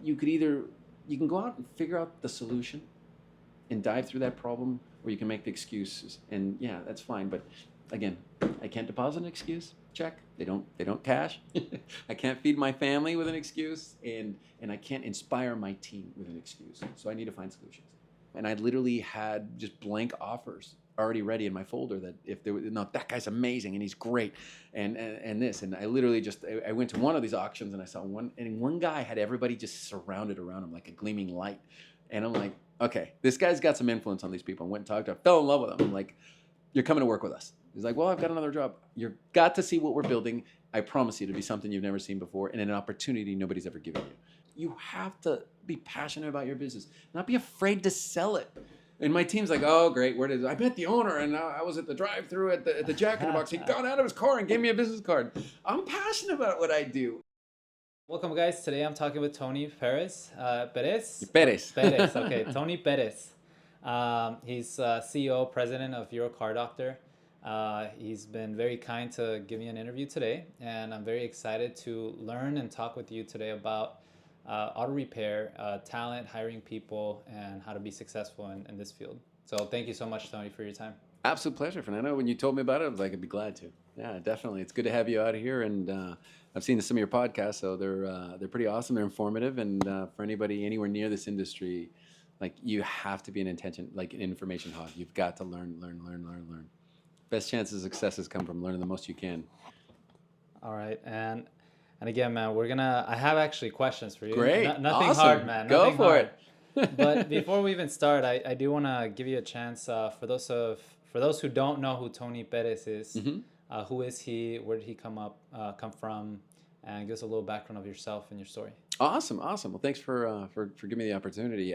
you can go out and figure out the solution and dive through that problem, or you can make the excuses. And yeah, that's fine. But again, I can't deposit an excuse check. They don't cash. I can't feed my family with an excuse, and I can't inspire my team with an excuse. So I need to find solutions. And I literally had just blank offers already ready in my folder that if there was, no, that guy's amazing and he's great, and this, and I literally just I went to one of these auctions and I saw one guy had everybody just surrounded around him like a gleaming light, and I'm like, okay, this guy's got some influence on these people. I went and talked to him, fell in love with him. I'm like, you're coming to work with us. He's like, well, I've got another job. You've got to see what we're building. I promise you, to be something you've never seen before and an opportunity nobody's ever given you. You have to be passionate about your business, not be afraid to sell it. And my team's like, oh, great. Where did I met the owner, and I was at the drive-through at the Jack in the Box. He got out of his car and gave me a business card. I'm passionate about what I do. Welcome, guys. Today I'm talking with Tony Perez. Perez? Perez. Perez, okay. Tony Perez. He's CEO, president of Euro Car Doctor. He's been very kind to give me an interview today, and I'm very excited to learn and talk with you today about auto repair, talent, hiring people, and how to be successful in this field. So thank you so much, Tony, for your time. Absolute pleasure, Fernando. When you told me about it, I was like, I'd be glad to. Yeah, definitely. It's good to have you out here, and I've seen some of your podcasts, so they're pretty awesome. They're informative, and for anybody anywhere near this industry, like, you have to be an information hog. You've got to learn. Best chances of successes come from learning the most you can. All right, and again, man, I have actually questions for you. Great. Nothing Awesome. hard, man. Go Nothing for hard. it. But before we even start, I do want to give you a chance for those who don't know who Tony Perez is. Who is he? Where did he come from? And give us a little background of yourself and your story. Awesome. Well, thanks for giving me the opportunity.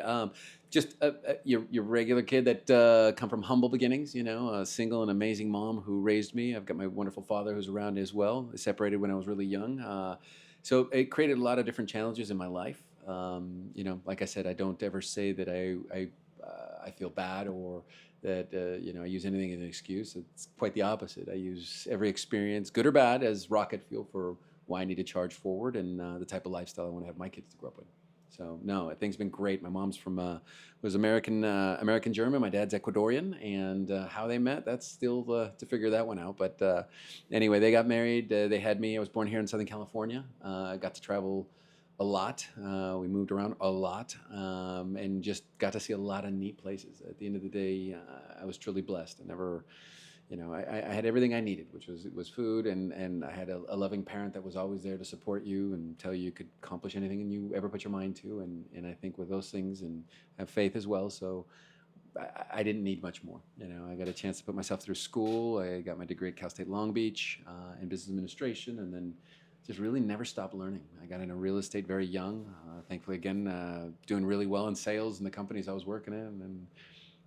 Just your regular kid that come from humble beginnings. A single and amazing mom who raised me. I've got my wonderful father who's around as well. I separated when I was really young, so it created a lot of different challenges in my life. Like I said, I don't ever say that I feel bad or that I use anything as an excuse. It's quite the opposite. I use every experience, good or bad, as rocket fuel for why I need to charge forward and the type of lifestyle I want to have my kids to grow up with. So no, things have been great. My mom's was American German. My dad's Ecuadorian, and how they met, that's still to figure that one out. But anyway, they got married. They had me. I was born here in Southern California. I got to travel a lot. We moved around a lot, and just got to see a lot of neat places. At the end of the day, I was truly blessed. I never. I had everything I needed, which was food, and I had a loving parent that was always there to support you and tell you could accomplish anything and you ever put your mind to. And I think with those things, and have faith as well. So I didn't need much more. I got a chance to put myself through school. I got my degree at Cal State Long Beach in business administration, and then just really never stopped learning. I got into real estate very young. Thankfully, again, doing really well in sales in the companies I was working in, and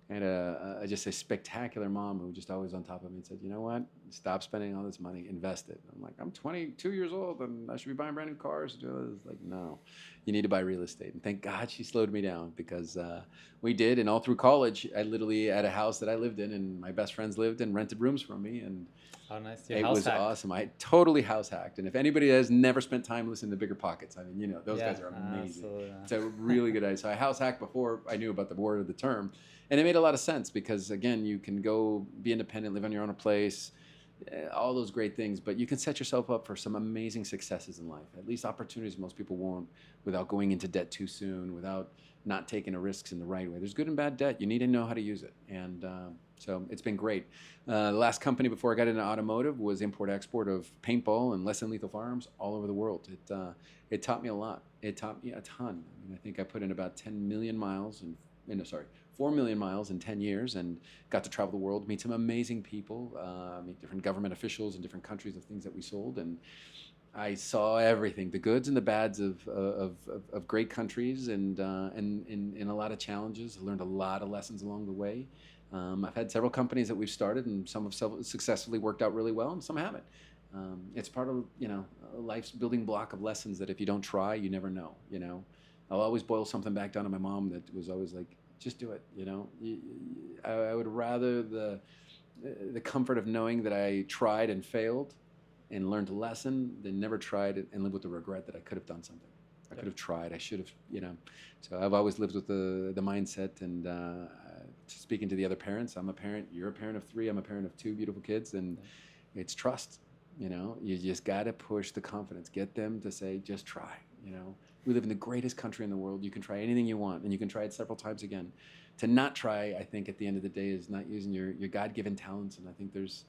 I had just a spectacular mom who was just always on top of me and said, you know what, stop spending all this money, invest it. I'm like, I'm 22 years old and I should be buying brand new cars. Like, no, you need to buy real estate. And thank God she slowed me down, because we did. And all through college, I literally had a house that I lived in, and my best friends lived and rented rooms from me. And oh, nice. it was awesome. I totally house hacked. And if anybody has never spent time listening to Bigger Pockets, I mean, those guys are amazing. Absolutely. It's a really good idea. So I house hacked before I knew about the word of the term. And it made a lot of sense, because, again, you can go be independent, live on your own place, all those great things, but you can set yourself up for some amazing successes in life, at least opportunities most people won't, without going into debt too soon, without not taking the risks in the right way. There's good and bad debt. You need to know how to use it. And so it's been great. The last company before I got into automotive was import-export of paintball and less than lethal firearms all over the world. It taught me a lot. It taught me a ton. I think I put in about 10 million miles 4 million miles in 10 years, and got to travel the world, meet some amazing people, meet different government officials in different countries of things that we sold. And I saw everything, the goods and the bads of great countries, and a lot of challenges. I learned a lot of lessons along the way. I've had several companies that we've started, and some have successfully worked out really well, and some haven't. It's part of life's building block of lessons that if you don't try, you never know. I'll always boil something back down to my mom that was always like, just do it. I would rather the comfort of knowing that I tried and failed and learned a lesson than never tried it and live with the regret that I could have done something. I could have tried. I should have, So I've always lived with the mindset. And speaking to the other parents, I'm a parent. You're a parent of 3. I'm a parent of 2 beautiful kids, and it's trust. You just got to push the confidence. Get them to say, just try. We live in the greatest country in the world. You can try anything you want, and you can try it several times again. To not try, I think, at the end of the day, is not using your God-given talents. And I think there's,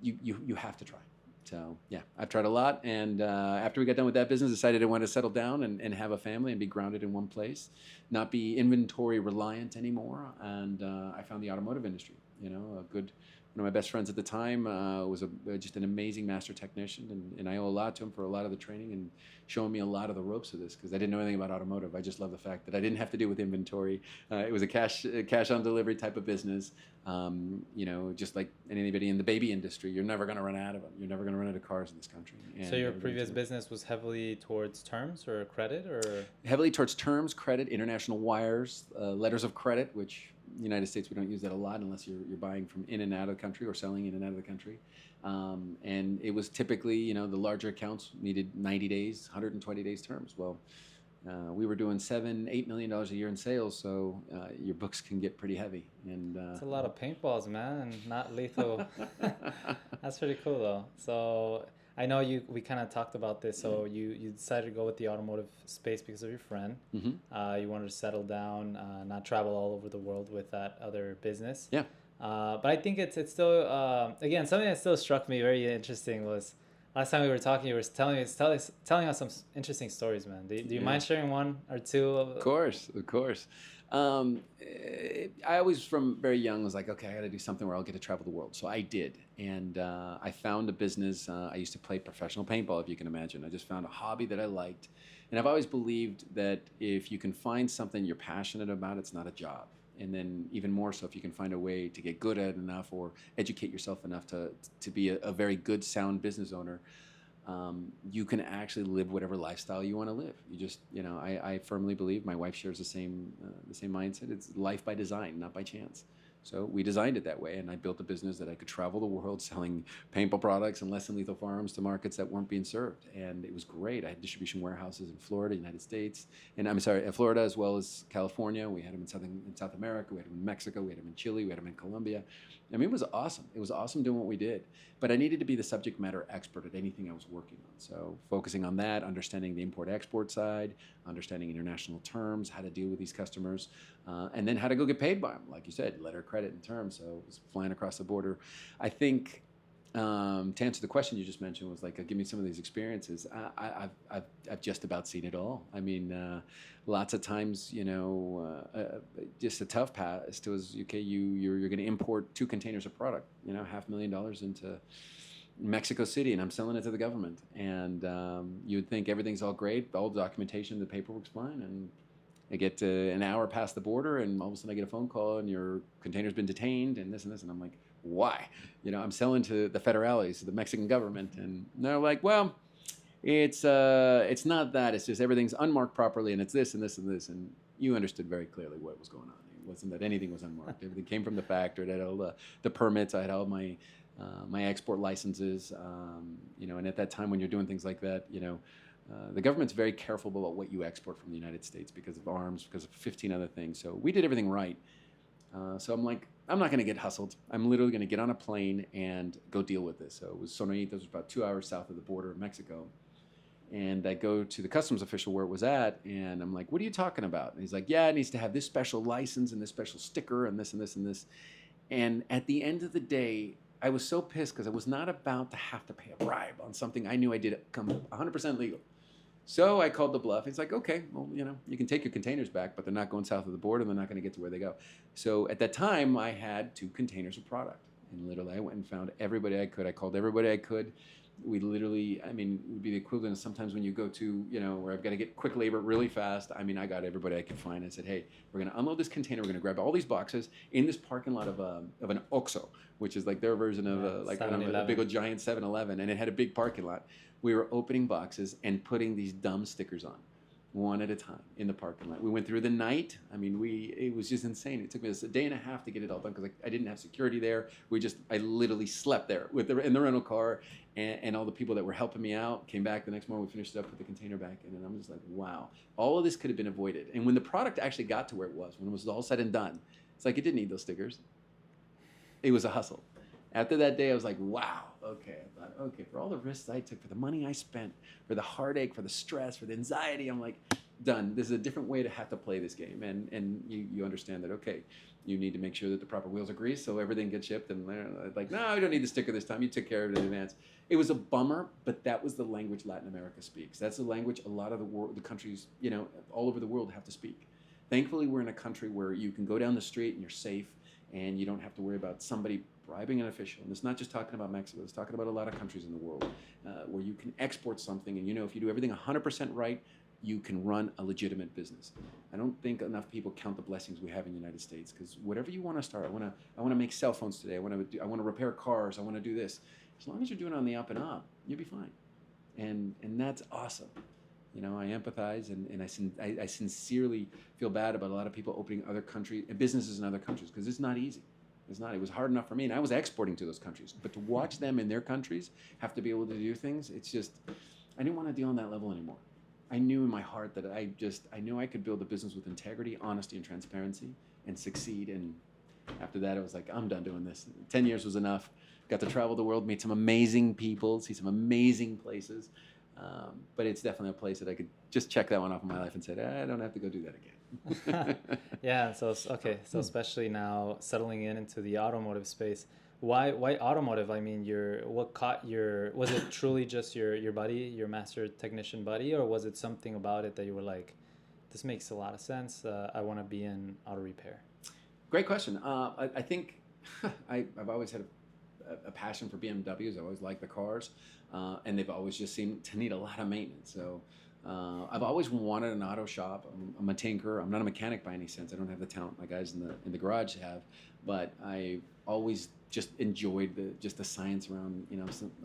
you have to try. So yeah, I've tried a lot. And after we got done with that business, decided I wanted to settle down and have a family and be grounded in one place, not be inventory reliant anymore. And I found the automotive industry. One of my best friends at the time was just an amazing master technician, and I owe a lot to him for a lot of the training and showing me a lot of the ropes of this, because I didn't know anything about automotive. I just love the fact that I didn't have to deal with inventory. It was a cash on delivery type of business. Just like anybody in the baby industry, you're never going to run out of them. You're never going to run out of cars in this country. And so your previous business was heavily towards terms or credit, or? Heavily towards terms, credit, international wires, letters of credit, which in the United States we don't use that a lot unless you're buying from in and out of the country or selling in and out of the country. And it was typically, the larger accounts needed 90 days, 120 days terms. Well, we were doing $7-8 million a year in sales, so your books can get pretty heavy. And it's a lot of paintballs, man, and not lethal. That's pretty cool, though. So I know we kind of talked about this. So you decided to go with the automotive space because of your friend. Mm-hmm. You wanted to settle down, not travel all over the world with that other business. Yeah. But I think it's still again, something that still struck me very interesting was last time we were talking, you were telling us some interesting stories, man. Do you mind sharing one or two? Of course. I always, from very young, was like, okay, I got to do something where I'll get to travel the world. So I did. And I found a business. I used to play professional paintball, if you can imagine. I just found a hobby that I liked. And I've always believed that if you can find something you're passionate about, it's not a job. And then even more so, if you can find a way to get good at it enough or educate yourself enough to be a very good, sound business owner, you can actually live whatever lifestyle you want to live. You just, I firmly believe, my wife shares the same mindset. It's life by design, not by chance. So we designed it that way, and I built a business that I could travel the world selling paintball products and less than lethal firearms to markets that weren't being served. And it was great. I had distribution warehouses in Florida, United States, and Florida as well as California. We had them in South America. We had them in Mexico. We had them in Chile. We had them in Colombia. I mean, it was awesome. It was awesome doing what we did. But I needed to be the subject matter expert at anything I was working on. So focusing on that, understanding the import-export side, understanding international terms, how to deal with these customers, and then how to go get paid by them. Like you said, letter of credit and terms. So it was flying across the border. I think to answer the question you just mentioned was like, give me some of these experiences. I've just about seen it all. I mean, lots of times, just a tough past was, okay, you're going to import 2 containers of product, $500,000 into Mexico City, and I'm selling it to the government. And you'd think everything's all great, all the documentation, the paperwork's fine, and I get to an hour past the border, and all of a sudden I get a phone call, and your container's been detained, and this, and I'm like, why? I'm selling to the federales, to the Mexican government, and they're like, well, it's not that. It's just everything's unmarked properly, and it's this and this and this. And you understood very clearly what was going on. It wasn't that anything was unmarked. Everything came from the factory. I had all the permits. I had all my export licenses. And at that time when you're doing things like that, the government's very careful about what you export from the United States because of arms, because of 15 other things. So we did everything right. So I'm like, I'm not going to get hustled. I'm literally going to get on a plane and go deal with this. So it was Sonoritas, was about 2 hours south of the border of Mexico. And I go to the customs official where it was at, and I'm like, what are you talking about? And he's like, yeah, it needs to have this special license and this special sticker and this and this and this. And at the end of the day, I was so pissed because I was not about to have to pay a bribe on something I knew I did come 100% legal. So I called the bluff. He's like, okay, well, you can take your containers back, but they're not going south of the border, and they're not going to get to where they go. So at that time, I had 2 containers of product. And literally, I went and found everybody I could. I called everybody I could. We literally, it would be the equivalent of sometimes when you go to, where I've got to get quick labor really fast. I got everybody I could find. I said, hey, we're going to unload this container. We're going to grab all these boxes in this parking lot of an OXXO, which is like their version of a big old giant 7-Eleven. And it had a big parking lot. We were opening boxes and putting these dumb stickers on. one at a time in the parking lot. We went through the night. I mean, it was just insane. It took me a day and a half to get it all done because I didn't have security there. I literally slept there in the rental car, and all the people that were helping me out came back the next morning. We finished it up, put the container back in, and I'm just like, wow, all of this could have been avoided. And when the product actually got to where it was, when it was all said and done, it's like it didn't need those stickers. It was a hustle. After that day, I was like, wow, okay. I thought, okay, for all the risks I took, for the money I spent, for the heartache, for the stress, for the anxiety, I'm like, done. This is a different way to have to play this game. And you understand that, okay, you need to make sure that the proper wheels are greased so everything gets shipped. And they're like, no, you don't need the sticker this time. You took care of it in advance. It was a bummer, but that was the language Latin America speaks. That's the language a lot of the countries, all over the world have to speak. Thankfully, we're in a country where you can go down the street and you're safe, and you don't have to worry about somebody bribing an official. And it's not just talking about Mexico. It's talking about a lot of countries in the world where you can export something, and if you do everything 100% right, you can run a legitimate business. I don't think enough people count the blessings we have in the United States, because whatever you want to start, I want to make cell phones today. I want to repair cars. I want to do this. As long as you're doing it on the up and up, you'll be fine. And that's awesome. I empathize, and I sincerely feel bad about a lot of people opening other countries, businesses in other countries, because it's not easy. It's not. It was hard enough for me, and I was exporting to those countries. But to watch them in their countries have to be able to do things, it's just, I didn't want to deal on that level anymore. I knew in my heart that I knew I could build a business with integrity, honesty, and transparency, and succeed. And after that, I was like, I'm done doing this. 10 years was enough. Got to travel the world, meet some amazing people, see some amazing places. But it's definitely a place that I could just check that one off of my life and say, I don't have to go do that again. Yeah. So especially now settling into the automotive space, why automotive? I mean, was it truly just your buddy, your master technician buddy, or was it something about it that you were like, this makes a lot of sense. I want to be in auto repair. Great question. I think I've always had a passion for BMWs. I always liked the cars, and they've always just seemed to need a lot of maintenance. So I've always wanted an auto shop. I'm a tinker. I'm not a mechanic by any sense. I don't have the talent my guys in the garage have, but I always just enjoyed the science around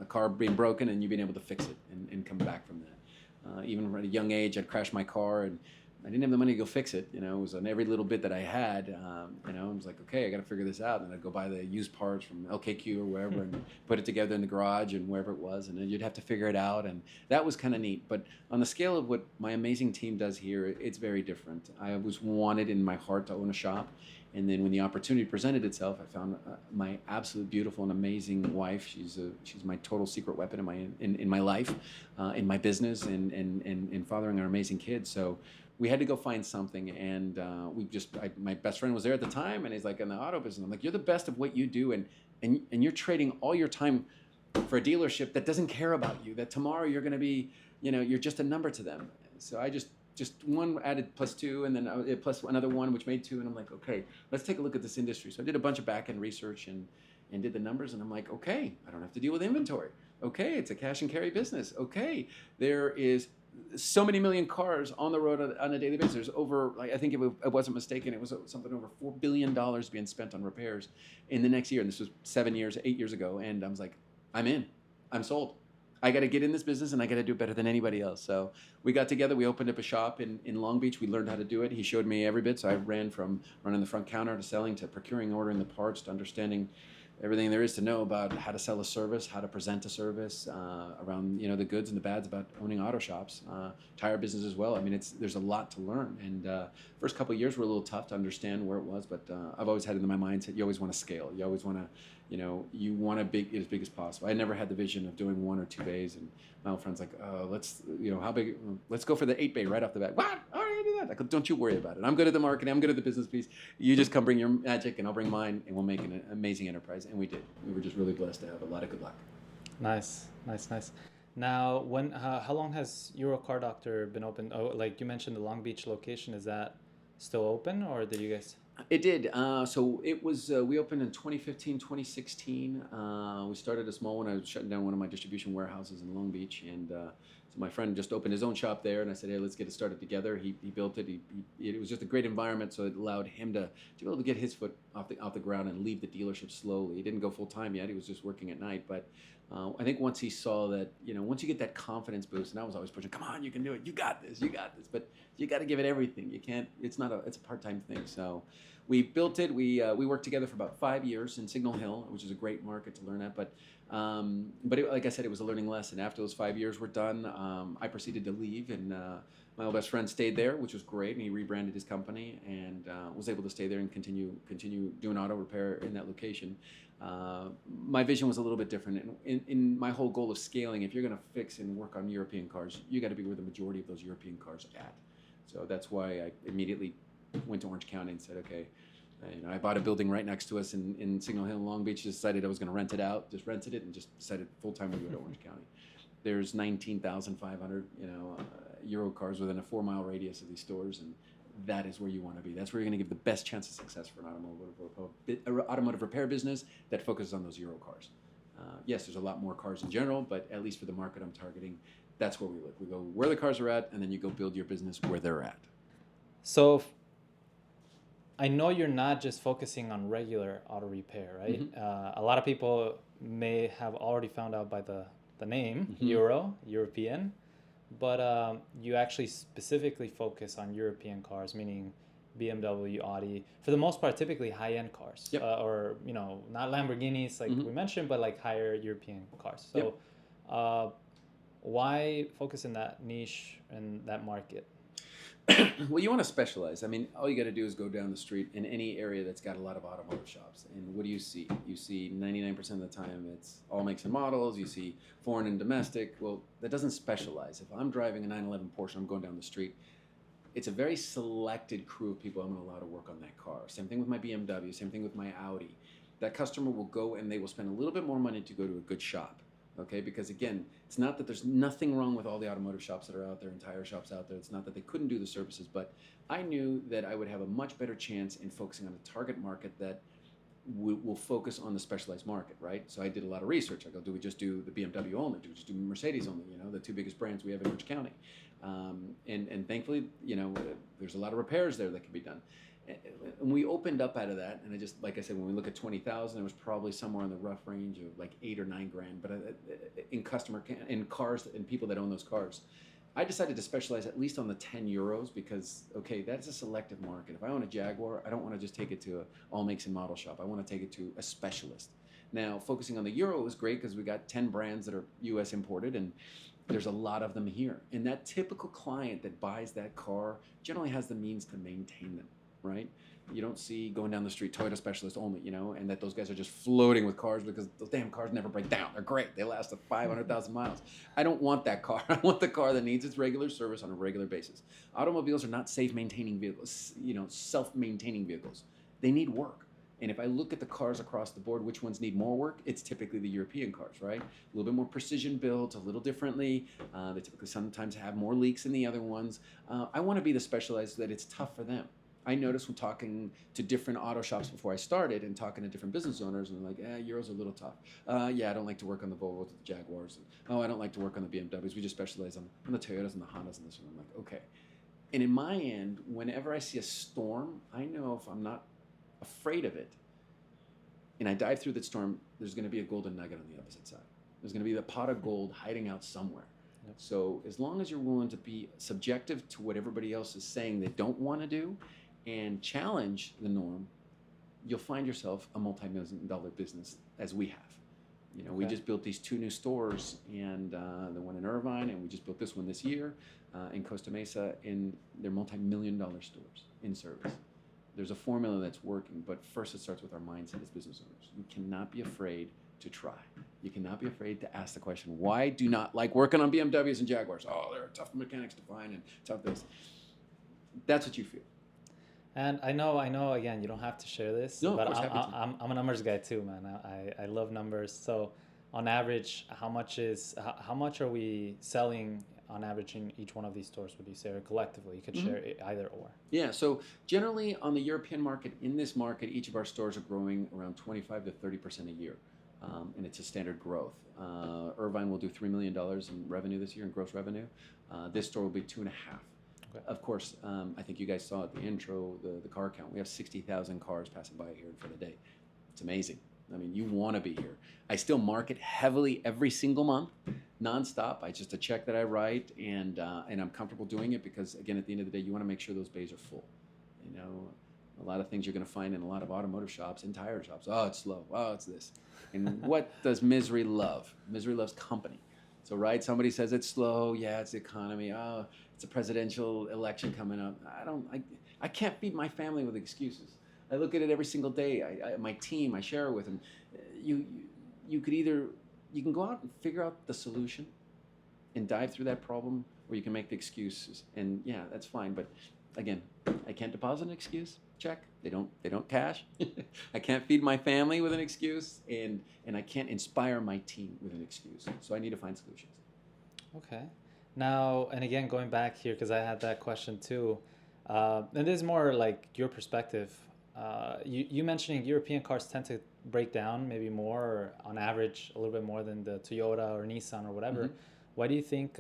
a car being broken and you being able to fix it and come back from that. Even at a young age, I'd crash my car and I didn't have the money to go fix it. It was on every little bit that I had. I was like, okay, I got to figure this out. And I'd go buy the used parts from LKQ or wherever and put it together in the garage and wherever it was. And then you'd have to figure it out. And that was kind of neat. But on the scale of what my amazing team does here, it's very different. I was wanted in my heart to own a shop. And then when the opportunity presented itself, I found my absolute beautiful and amazing wife. She's my total secret weapon in my life, in my business, and fathering our amazing kids. So we had to go find something, and my best friend was there at the time, and he's like, in the auto business. I'm like, you're the best of what you do, and you're trading all your time for a dealership that doesn't care about you, that tomorrow you're going to be, you're just a number to them. So I just one added plus two, and then plus another one, which made two, and I'm like, okay, let's take a look at this industry. So I did a bunch of back-end research and did the numbers, and I'm like, okay, I don't have to deal with inventory. Okay, it's a cash and carry business. Okay, there is so many million cars on the road on a daily basis. There's over, I think if I wasn't mistaken, it was something over $4 billion being spent on repairs in the next year. And this was 8 years ago. And I was like, I'm in. I'm sold. I got to get in this business, and I got to do it better than anybody else. So we got together. We opened up a shop in Long Beach. We learned how to do it. He showed me every bit. So I ran from running the front counter to selling to procuring, ordering the parts, to understanding everything there is to know about how to sell a service, how to present a service, around the goods and the bads about owning auto shops, tire business as well. I mean, there's a lot to learn. And first couple of years were a little tough to understand where it was, but I've always had it in my mindset. You always want to scale. You always want to, you want to be as big as possible. I never had the vision of doing 1 or 2 bays, and my old friend's like, let's, how big? Let's go for the 8 bay right off the bat. What? All right, do that. I go, don't you worry about it. I'm good at the marketing. I'm good at the business piece. You just come bring your magic, and I'll bring mine, and we'll make an amazing enterprise. And we did. We were just really blessed to have a lot of good luck. Nice. Now, how long has Euro Car Doctor been open? Oh, like you mentioned, the Long Beach location, is that still open, or did you guys? It did. So it was, we opened in 2015, 2016. We started a small one. I was shutting down one of my distribution warehouses in Long Beach, and So my friend just opened his own shop there, and I said, hey, let's get it started together. He built it. It was just a great environment, so it allowed him to be able to get his foot off the ground and leave the dealership slowly. He didn't go full time yet. He was just working at night. But I think once he saw that, once you get that confidence boost, and I was always pushing, come on, you can do it. You got this. You got this. But you got to give it everything. You can't. It's a part-time thing. So we built it. We worked together for about 5 years in Signal Hill, which is a great market to learn at. But like I said, it was a learning lesson. After those 5 years were done, I proceeded to leave, and my old best friend stayed there, which was great. And he rebranded his company and was able to stay there and continue doing auto repair in that location. My vision was a little bit different. In my whole goal of scaling, if you're going to fix and work on European cars, you got to be where the majority of those European cars are at. So that's why I immediately went to Orange County and said, okay, I bought a building right next to us in Signal Hill, Long Beach. Decided I was going to rent it out. Just rented it and just decided full time we go to Orange County. There's 19,500 Euro cars within a 4-mile radius of these stores, and that is where you want to be. That's where you're going to give the best chance of success for an automotive repair business that focuses on those Euro cars. Yes, there's a lot more cars in general, but at least for the market I'm targeting, that's where we look. We go where the cars are at, and then you go build your business where they're at. So I know you're not just focusing on regular auto repair, right? Mm-hmm. A lot of people may have already found out by the name, Mm-hmm. European, but you actually specifically focus on European cars, meaning BMW, Audi, for the most part, typically high-end cars, Yep. or not Lamborghinis like we mentioned, but like higher European cars. So, why focus in that niche and that market? Well, you want to specialize. I mean, all you got to do is go down the street in any area that's got a lot of automotive shops. And what do you see? You see 99% of the time it's all makes and models. You see foreign and domestic. Well, that doesn't specialize. If I'm driving a 911 Porsche, I'm going down the street. It's a very selected crew of people I'm going to allow to work on that car. Same thing with my BMW. Same thing with my Audi. That customer will go and they will spend a little bit more money to go to a good shop. Okay, because again, it's not that there's nothing wrong with all the automotive shops that are out there and tire shops out there. It's not that they couldn't do the services, but I knew that I would have a much better chance in focusing on a target market that will focus on the specialized market, right? So I did a lot of research. I go, do we just do the BMW only? Do we just do Mercedes only? The two biggest brands we have in Orange County. And thankfully, there's a lot of repairs there that can be done. And we opened up out of that, and like I said, when we look at 20,000, it was probably somewhere in the rough range of like $8 or $9 grand. But in cars and people that own those cars, I decided to specialize at least on the 10 Euros because that's a selective market. If I own a Jaguar, I don't want to just take it to all makes and model shop. I want to take it to a specialist. Now, focusing on the Euro is great because we got 10 brands that are U.S. imported, and there's a lot of them here. And that typical client that buys that car generally has the means to maintain them. Right? You don't see going down the street Toyota specialist only, and that those guys are just floating with cars because those damn cars never break down. They're great. They last 500,000 miles. I don't want that car. I want the car that needs its regular service on a regular basis. Automobiles are not safe maintaining vehicles, self-maintaining vehicles. They need work. And if I look at the cars across the board, which ones need more work? It's typically the European cars, right? A little bit more precision built, a little differently. They typically sometimes have more leaks than the other ones. I want to be the specialized so that it's tough for them. I noticed when talking to different auto shops before I started and talking to different business owners, and they're like, Euro's a little tough. I don't like to work on the Volvos, the Jaguars. I don't like to work on the BMWs. We just specialize on the Toyotas and the Hondas and this one. I'm like, okay. And in my end, whenever I see a storm, I know if I'm not afraid of it and I dive through that storm, there's going to be a golden nugget on the opposite side. There's going to be the pot of gold hiding out somewhere. Yep. So as long as you're willing to be subjective to what everybody else is saying they don't want to do, and challenge the norm, you'll find yourself a multi-million-dollar business as we have. We just built these 2 new stores, and the one in Irvine, and we just built this one this year in Costa Mesa, and they're multi-million-dollar stores in service. There's a formula that's working, but first it starts with our mindset as business owners. You cannot be afraid to try. You cannot be afraid to ask the question, why do you not like working on BMWs and Jaguars? Oh, they're tough mechanics to find and tough this. That's what you feel. And I know. Again, you don't have to share this, no, but of course, I'm a numbers guy too, man. I love numbers. So, on average, how much are we selling on average in each one of these stores? Would you say, or collectively? You could share it either or. Yeah. So generally, on the European market, in this market, each of our stores are growing around 25 to 30% a year. and it's a standard growth. Irvine will do $3 million in revenue this year, in gross revenue. This store will be 2.5. Okay. Of course, I think you guys saw at the intro the car count. We have 60,000 cars passing by here for the day. It's amazing. I mean, you want to be here. I still market heavily every single month, nonstop. I just a check that I write, and I'm comfortable doing it because, again, at the end of the day, you want to make sure those bays are full. You know, a lot of things you're going to find in a lot of automotive shops and tire shops. Oh, it's slow. Oh, it's this. And what does misery love? Misery loves company. So, right, somebody says it's slow. Yeah, it's the economy. Oh, it's a presidential election coming up. I can't feed my family with excuses. I look at it every single day. My team, I share it with them. You can go out and figure out the solution and dive through that problem, or you can make the excuses. And yeah, that's fine. But again, I can't deposit an excuse. Check. They don't cash. I can't feed my family with an excuse, and I can't inspire my team with an excuse. So I need to find solutions. Okay. Now, and again, going back here, because I had that question too, and this is more like your perspective. You mentioning European cars tend to break down maybe more, or on average, a little bit more than the Toyota or Nissan or whatever. Mm-hmm. Why do you think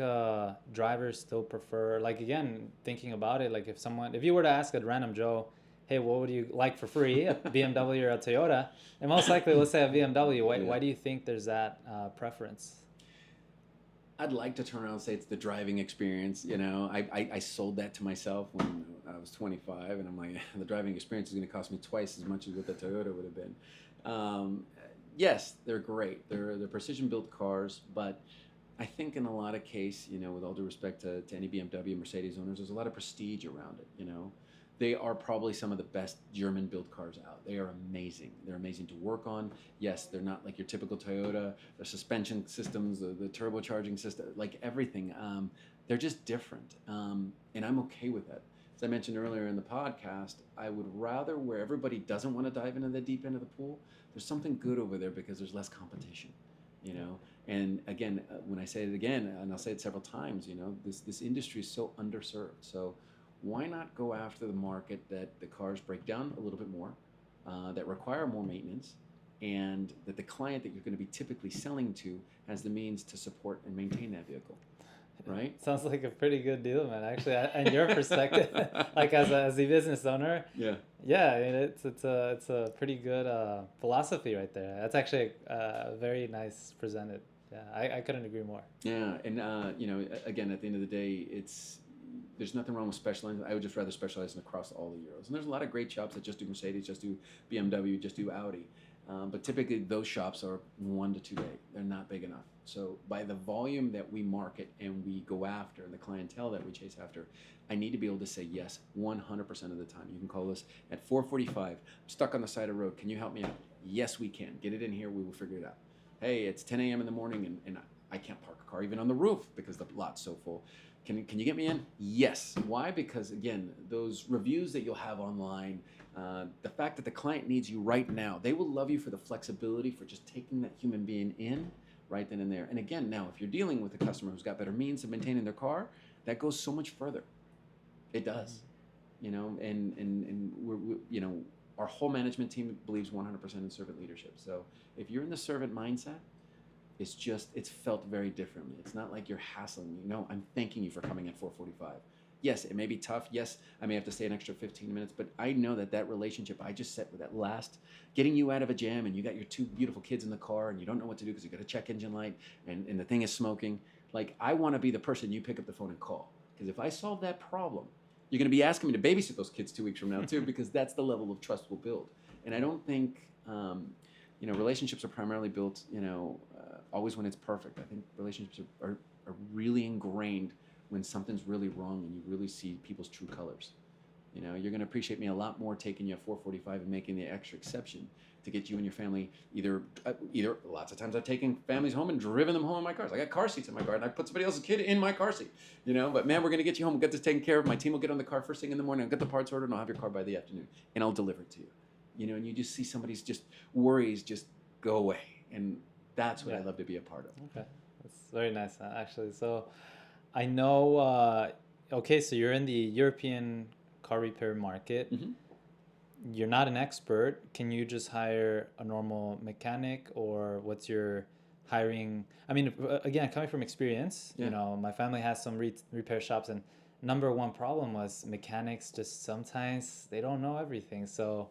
drivers still prefer, like, again, thinking about it, like if you were to ask a random Joe, hey, what would you like for free, a BMW or a Toyota? And most likely, let's say a BMW. Why do you think there's that preference? I'd like to turn around and say it's the driving experience. You know, I sold that to myself when I was 25, and I'm like, the driving experience is going to cost me twice as much as what the Toyota would have been. Yes, they're great. They're precision-built cars, but I think in a lot of case, you know, with all due respect to any BMW, Mercedes owners, there's a lot of prestige around it, you know. They are probably some of the best German-built cars out. They are amazing. They're amazing to work on. Yes, they're not like your typical Toyota. The suspension systems, the turbocharging system, like everything. They're just different, and I'm okay with that. As I mentioned earlier in the podcast, I would rather where everybody doesn't want to dive into the deep end of the pool, there's something good over there because there's less competition, you know. And again, when I say it again, and I'll say it several times, you know, this industry is so underserved. So why not go after the market that the cars break down a little bit more, that require more maintenance, and that the client that you're going to be typically selling to has the means to support and maintain that vehicle, right? Sounds like a pretty good deal, man. Actually, and your perspective, like as a business owner, Yeah. yeah, I mean, it's a pretty good philosophy right there. That's actually very nice presented. Yeah, I couldn't agree more. Yeah, and you know, again, at the end of the day, there's nothing wrong with specializing. I would just rather specialize across all the Euros. And there's a lot of great shops that just do Mercedes, just do BMW, just do Audi. But typically those shops are 1 to 2 day. They're not big enough. So by the volume that we market and we go after and the clientele that we chase after, I need to be able to say yes 100% of the time. You can call us at 4:45. I'm stuck on the side of the road. Can you help me out? Yes, we can. Get it in here. We will figure it out. Hey, it's 10 a.m. in the morning and I can't park a car even on the roof because the lot's so full. Can you get me in? Yes. Why? Because again, those reviews that you'll have online, the fact that the client needs you right now, they will love you for the flexibility for just taking that human being in right then and there. And again, now if you're dealing with a customer who's got better means of maintaining their car, that goes so much further. It does, you know, and we're you know, our whole management team believes 100% in servant leadership. So if you're in the servant mindset, it's felt very differently. It's not like you're hassling me. No, I'm thanking you for coming at 4:45. Yes, it may be tough. Yes, I may have to stay an extra 15 minutes, but I know that relationship I just set with that last, getting you out of a jam and you got your 2 beautiful kids in the car and you don't know what to do because you got a check engine light and the thing is smoking. Like, I want to be the person you pick up the phone and call. Because if I solve that problem, you're going to be asking me to babysit those kids 2 weeks from now too, because that's the level of trust we'll build. And I don't think, you know, relationships are primarily built, you know, always when it's perfect. I think relationships are really ingrained when something's really wrong and you really see people's true colors. You know, you're going to appreciate me a lot more taking you at 4:45 and making the extra exception to get you and your family either lots of times I've taken families home and driven them home in my cars. I got car seats in my car and I put somebody else's kid in my car seat, you know, but man, we're going to get you home. We'll get this taken care of. My team will get on the car first thing in the morning. I'll get the parts ordered and I'll have your car by the afternoon and I'll deliver it to you. You know, and you just see somebody's just worries just go away. And that's what I love to be a part of. Okay, that's very nice, actually. So I know, okay, so you're in the European car repair market. Mm-hmm. you're not an expert. Can you just hire a normal mechanic, or what's your hiring? I mean, again, coming from experience, Yeah. my family has some repair shops, and number one problem was mechanics just sometimes they don't know everything. So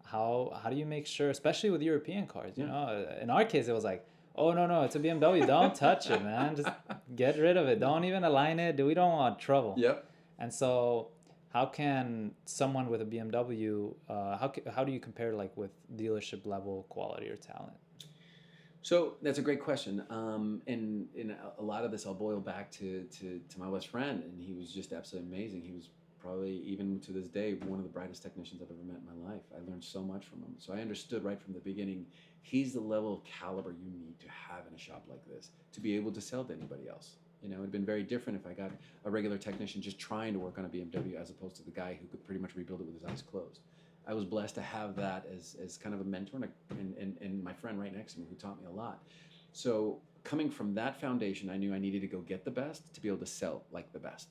how do you make sure, especially with European cars, Yeah. in our case, it was like, oh, no, it's a BMW. Don't touch it, man. Just get rid of it. Don't even align it. We don't want trouble. Yep. And so how can someone with a BMW, how do you compare like with dealership level quality or talent? So that's a great question. And a lot of this I'll boil back to my best friend, and he was just absolutely amazing. He was probably, even to this day, one of the brightest technicians I've ever met in my life. I learned so much from him. So I understood right from the beginning, he's the level of caliber you need to have in a shop like this to be able to sell to anybody else. It'd been very different if I got a regular technician just trying to work on a BMW as opposed to the guy who could pretty much rebuild it with his eyes closed. I was blessed to have that as kind of a mentor and my friend right next to me who taught me a lot. So coming from that foundation, I knew I needed to go get the best to be able to sell like the best.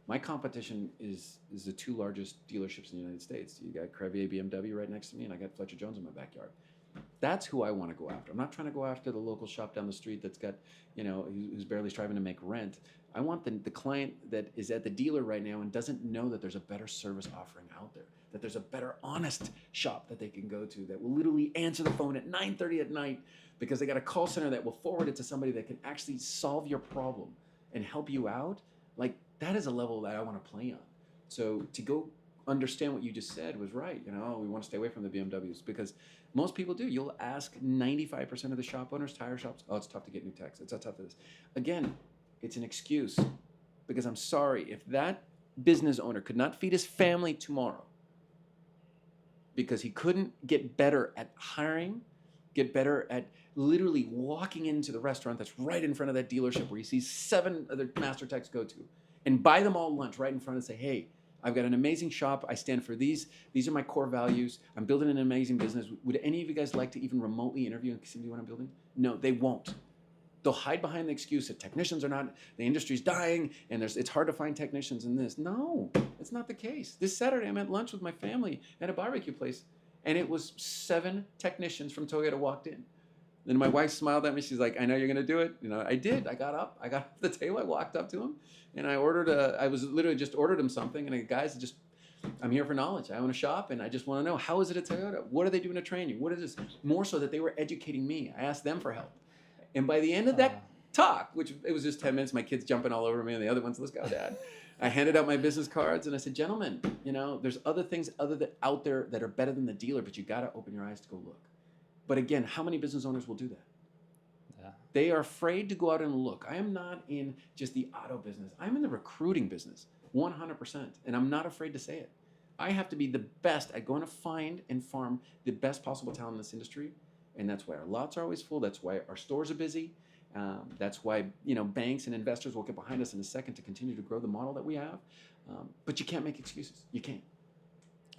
My competition is the two largest dealerships in the United States. You got Crevier BMW right next to me, and I got Fletcher Jones in my backyard. That's who I want to go after. I'm not trying to go after the local shop down the street that's got, who's barely striving to make rent. I want the client that is at the dealer right now and doesn't know that there's a better service offering out there, that there's a better honest shop that they can go to that will literally answer the phone at 9:30 at night because they got a call center that will forward it to somebody that can actually solve your problem and help you out. Like, that is a level that I want to play on. So to go understand what you just said was right. We want to stay away from the BMWs because most people do. You'll ask 95% of the shop owners, tire shops, oh, it's tough to get new techs. It's tough to this. Again, it's an excuse because I'm sorry, if that business owner could not feed his family tomorrow because he couldn't get better at hiring, get better at literally walking into the restaurant that's right in front of that dealership where he sees 7 other master techs go to and buy them all lunch right in front and say, hey, I've got an amazing shop. I stand for these. These are my core values. I'm building an amazing business. Would any of you guys like to even remotely interview and see what I'm building? No, they won't. They'll hide behind the excuse that technicians are not, the industry's dying, and it's hard to find technicians in this. No, it's not the case. This Saturday, I'm at lunch with my family at a barbecue place, and it was 7 technicians from Toyota walked in. Then my wife smiled at me. She's like, I know you're going to do it. I did. I got up. I got off the table. I walked up to him, and I was literally just ordered him something, and the guys just, I'm here for knowledge. I own a shop, and I just want to know, how is it at Toyota? What are they doing to train you? What is this? More so that they were educating me. I asked them for help. And by the end of that talk, which it was just 10 minutes, my kids jumping all over me, and the other ones, let's go, Dad. I handed out my business cards, and I said, gentlemen, there's other things out there that are better than the dealer, but you got to open your eyes to go look. But again, how many business owners will do that? Yeah. They are afraid to go out and look. I am not in just the auto business. I'm in the recruiting business, 100%. And I'm not afraid to say it. I have to be the best at going to find and farm the best possible talent in this industry. And that's why our lots are always full. That's why our stores are busy. That's why banks and investors will get behind us in a second to continue to grow the model that we have. But you can't make excuses. You can't.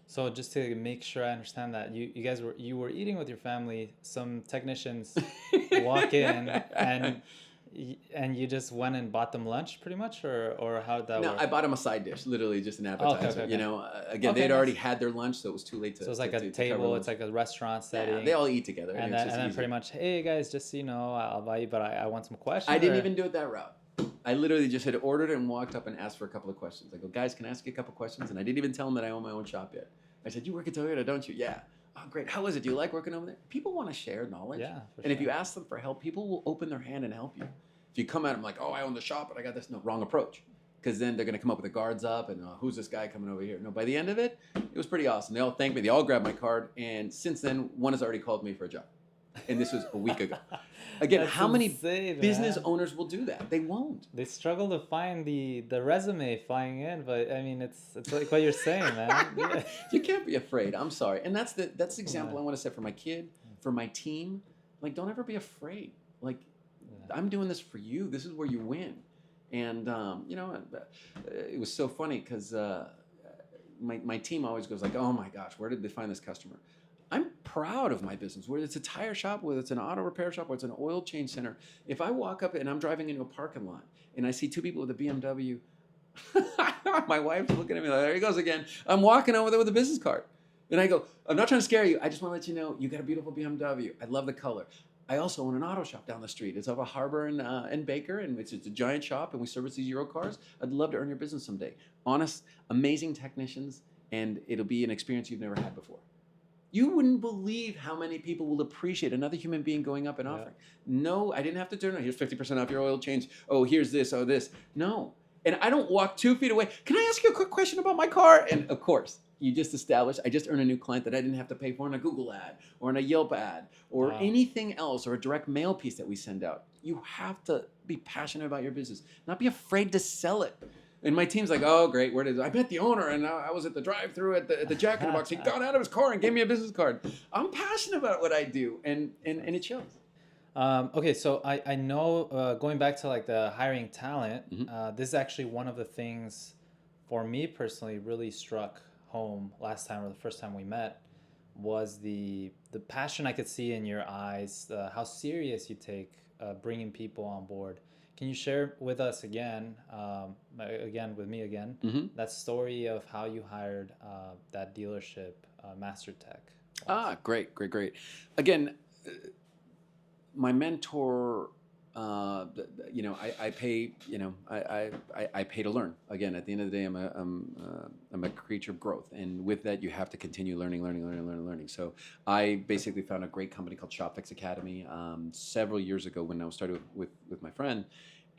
So just to make sure I understand that, you guys were eating with your family. Some technicians walk in and you just went and bought them lunch, pretty much, or how did that work? No, I bought them a side dish, literally just an appetizer. Okay. Again, they'd already had their lunch, so it was too late to. So it's like a table. It's like a restaurant setting. Yeah, they all eat together, and then pretty much, hey guys, just so you know, I'll buy you, but I want some questions. I didn't even do it that route. I literally just had ordered it and walked up and asked for a couple of questions. I go, guys, can I ask you a couple of questions? And I didn't even tell them that I own my own shop yet. I said, you work at Toyota, don't you? Yeah. Oh, great. How is it? Do you like working over there? People want to share knowledge. Yeah, and if you ask them for help, people will open their hand and help you. If you come at them like, oh, I own the shop, but I got this. No, wrong approach. Because then they're going to come up with the guards up and who's this guy coming over here? No, by the end of it, it was pretty awesome. They all thanked me. They all grabbed my card. And since then, one has already called me for a job. And this was a week ago. Again, That's how many insane, business man. owners will do that? They won't. They struggle to find the resume flying in, but I mean, it's like what you're saying, man. Yeah. You can't be afraid. I'm sorry. And that's the example I want to set for my kid, for my team. Like, don't ever be afraid. Like, I'm doing this for you. This is where you win. And, it was so funny because my team always goes like, oh my gosh, where did they find this customer? I'm proud of my business, whether it's a tire shop, whether it's an auto repair shop, whether it's an oil change center. If I walk up and I'm driving into a parking lot and I see 2 people with a BMW, my wife's looking at me like, there he goes again. I'm walking over there with a business card. And I go, I'm not trying to scare you. I just want to let you know you got a beautiful BMW. I love the color. I also own an auto shop down the street. It's up a Harbor and Baker, and it's a giant shop, and we service these Euro cars. I'd love to earn your business someday. Honest, amazing technicians, and it'll be an experience you've never had before. You wouldn't believe how many people will appreciate another human being going up and offering. No, I didn't have to turn on. Here's 50% off your oil change. Oh, here's this. Oh, this. No. And I don't walk 2 feet away. Can I ask you a quick question about my car? And of course, you just established, I just earned a new client that I didn't have to pay for in a Google ad or in a Yelp ad or anything else, or a direct mail piece that we send out. You have to be passionate about your business, not be afraid to sell it. And my team's like, oh, great, where did I met the owner, and I was at the drive-through at the Jack in the Box. He got out of his car and gave me a business card. I'm passionate about what I do, and it shows. Okay, so I know, going back to like the hiring talent, this is actually one of the things for me personally really struck home last time, or the first time we met, was the passion I could see in your eyes, how serious you take bringing people on board. Can you share with us again, with me again, that story of how you hired that dealership, Master Tech? Great. Again, my mentor, I pay, I pay to learn. Again, at the end of the day, I'm a creature of growth, and with that, you have to continue learning. So I basically found a great company called ShopFix Academy several years ago when I was started with my friend.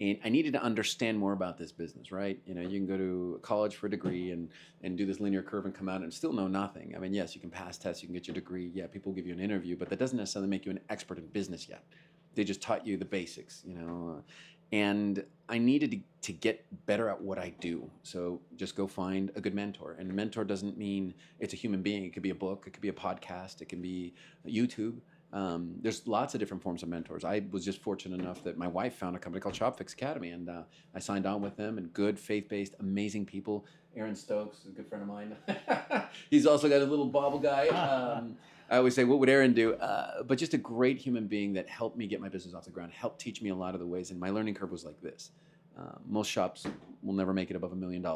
And I needed to understand more about this business, right? You can go to college for a degree and do this linear curve and come out and still know nothing. I mean, yes, you can pass tests, you can get your degree. Yeah, people will give you an interview, but that doesn't necessarily make you an expert in business yet. They just taught you the basics, And I needed to get better at what I do. So just go find a good mentor. And a mentor doesn't mean it's a human being. It could be a book, it could be a podcast, it can be YouTube. There's lots of different forms of mentors. I was just fortunate enough that my wife found a company called ShopFix Academy, and I signed on with them, and good, faith-based, amazing people. Aaron Stokes is a good friend of mine. He's also got a little bobble guy. I always say, what would Aaron do? But just a great human being that helped me get my business off the ground, helped teach me a lot of the ways, and my learning curve was like this. Most shops will never make it above $1 million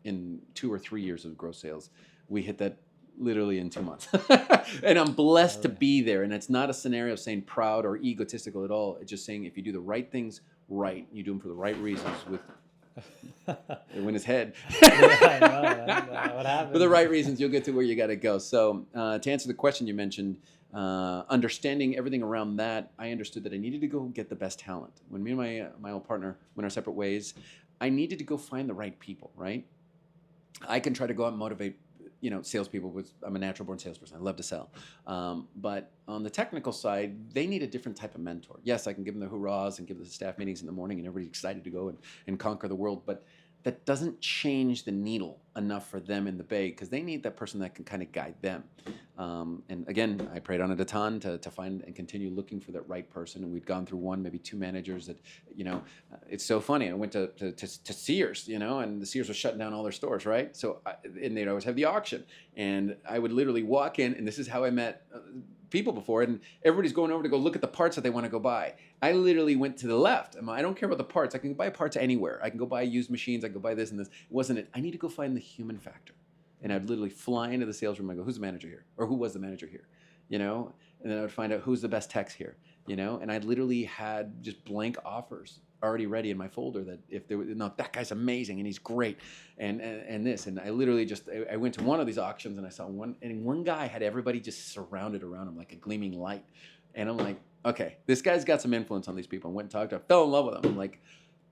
in 2 or 3 years of gross sales. We hit that literally in 2 months. And I'm blessed to be there. And it's not a scenario of saying proud or egotistical at all. It's just saying if you do the right things right, you do them for the right reasons with it went his head. I know. What happened? For the right reasons, you'll get to where you got to go. So to answer the question you mentioned, understanding everything around that, I understood that I needed to go get the best talent. When me and my old partner went our separate ways, I needed to go find the right people, right? I can try to go out and motivate salespeople. I'm a natural born salesperson. I love to sell. But on the technical side, they need a different type of mentor. Yes, I can give them the hurrahs and give them the staff meetings in the morning and everybody's excited to go and conquer the world. But that doesn't change the needle enough for them in the Bay, because they need that person that can kind of guide them. And again, I prayed on it a ton to find and continue looking for that right person. And we'd gone through one, maybe two managers that, it's so funny. I went to Sears, and the Sears was shutting down all their stores, right? So, and they'd always have the auction. And I would literally walk in, and this is how I met people before, and everybody's going over to go look at the parts that they want to go buy. I literally went to the left. I don't care about the parts. I can buy parts anywhere. I can go buy used machines. I can go buy this and this. It wasn't it. I need to go find the human factor. And I'd literally fly into the sales room and go, who's the manager here? Or who was the manager here? And then I would find out who's the best techs here, And I literally had just blank offers already ready in my folder that if there was, no, that guy's amazing and he's great and this. And I literally I went to one of these auctions and I saw one guy had everybody just surrounded around him like a gleaming light. And I'm like, okay, this guy's got some influence on these people. I went and talked to him, fell in love with him. I'm like,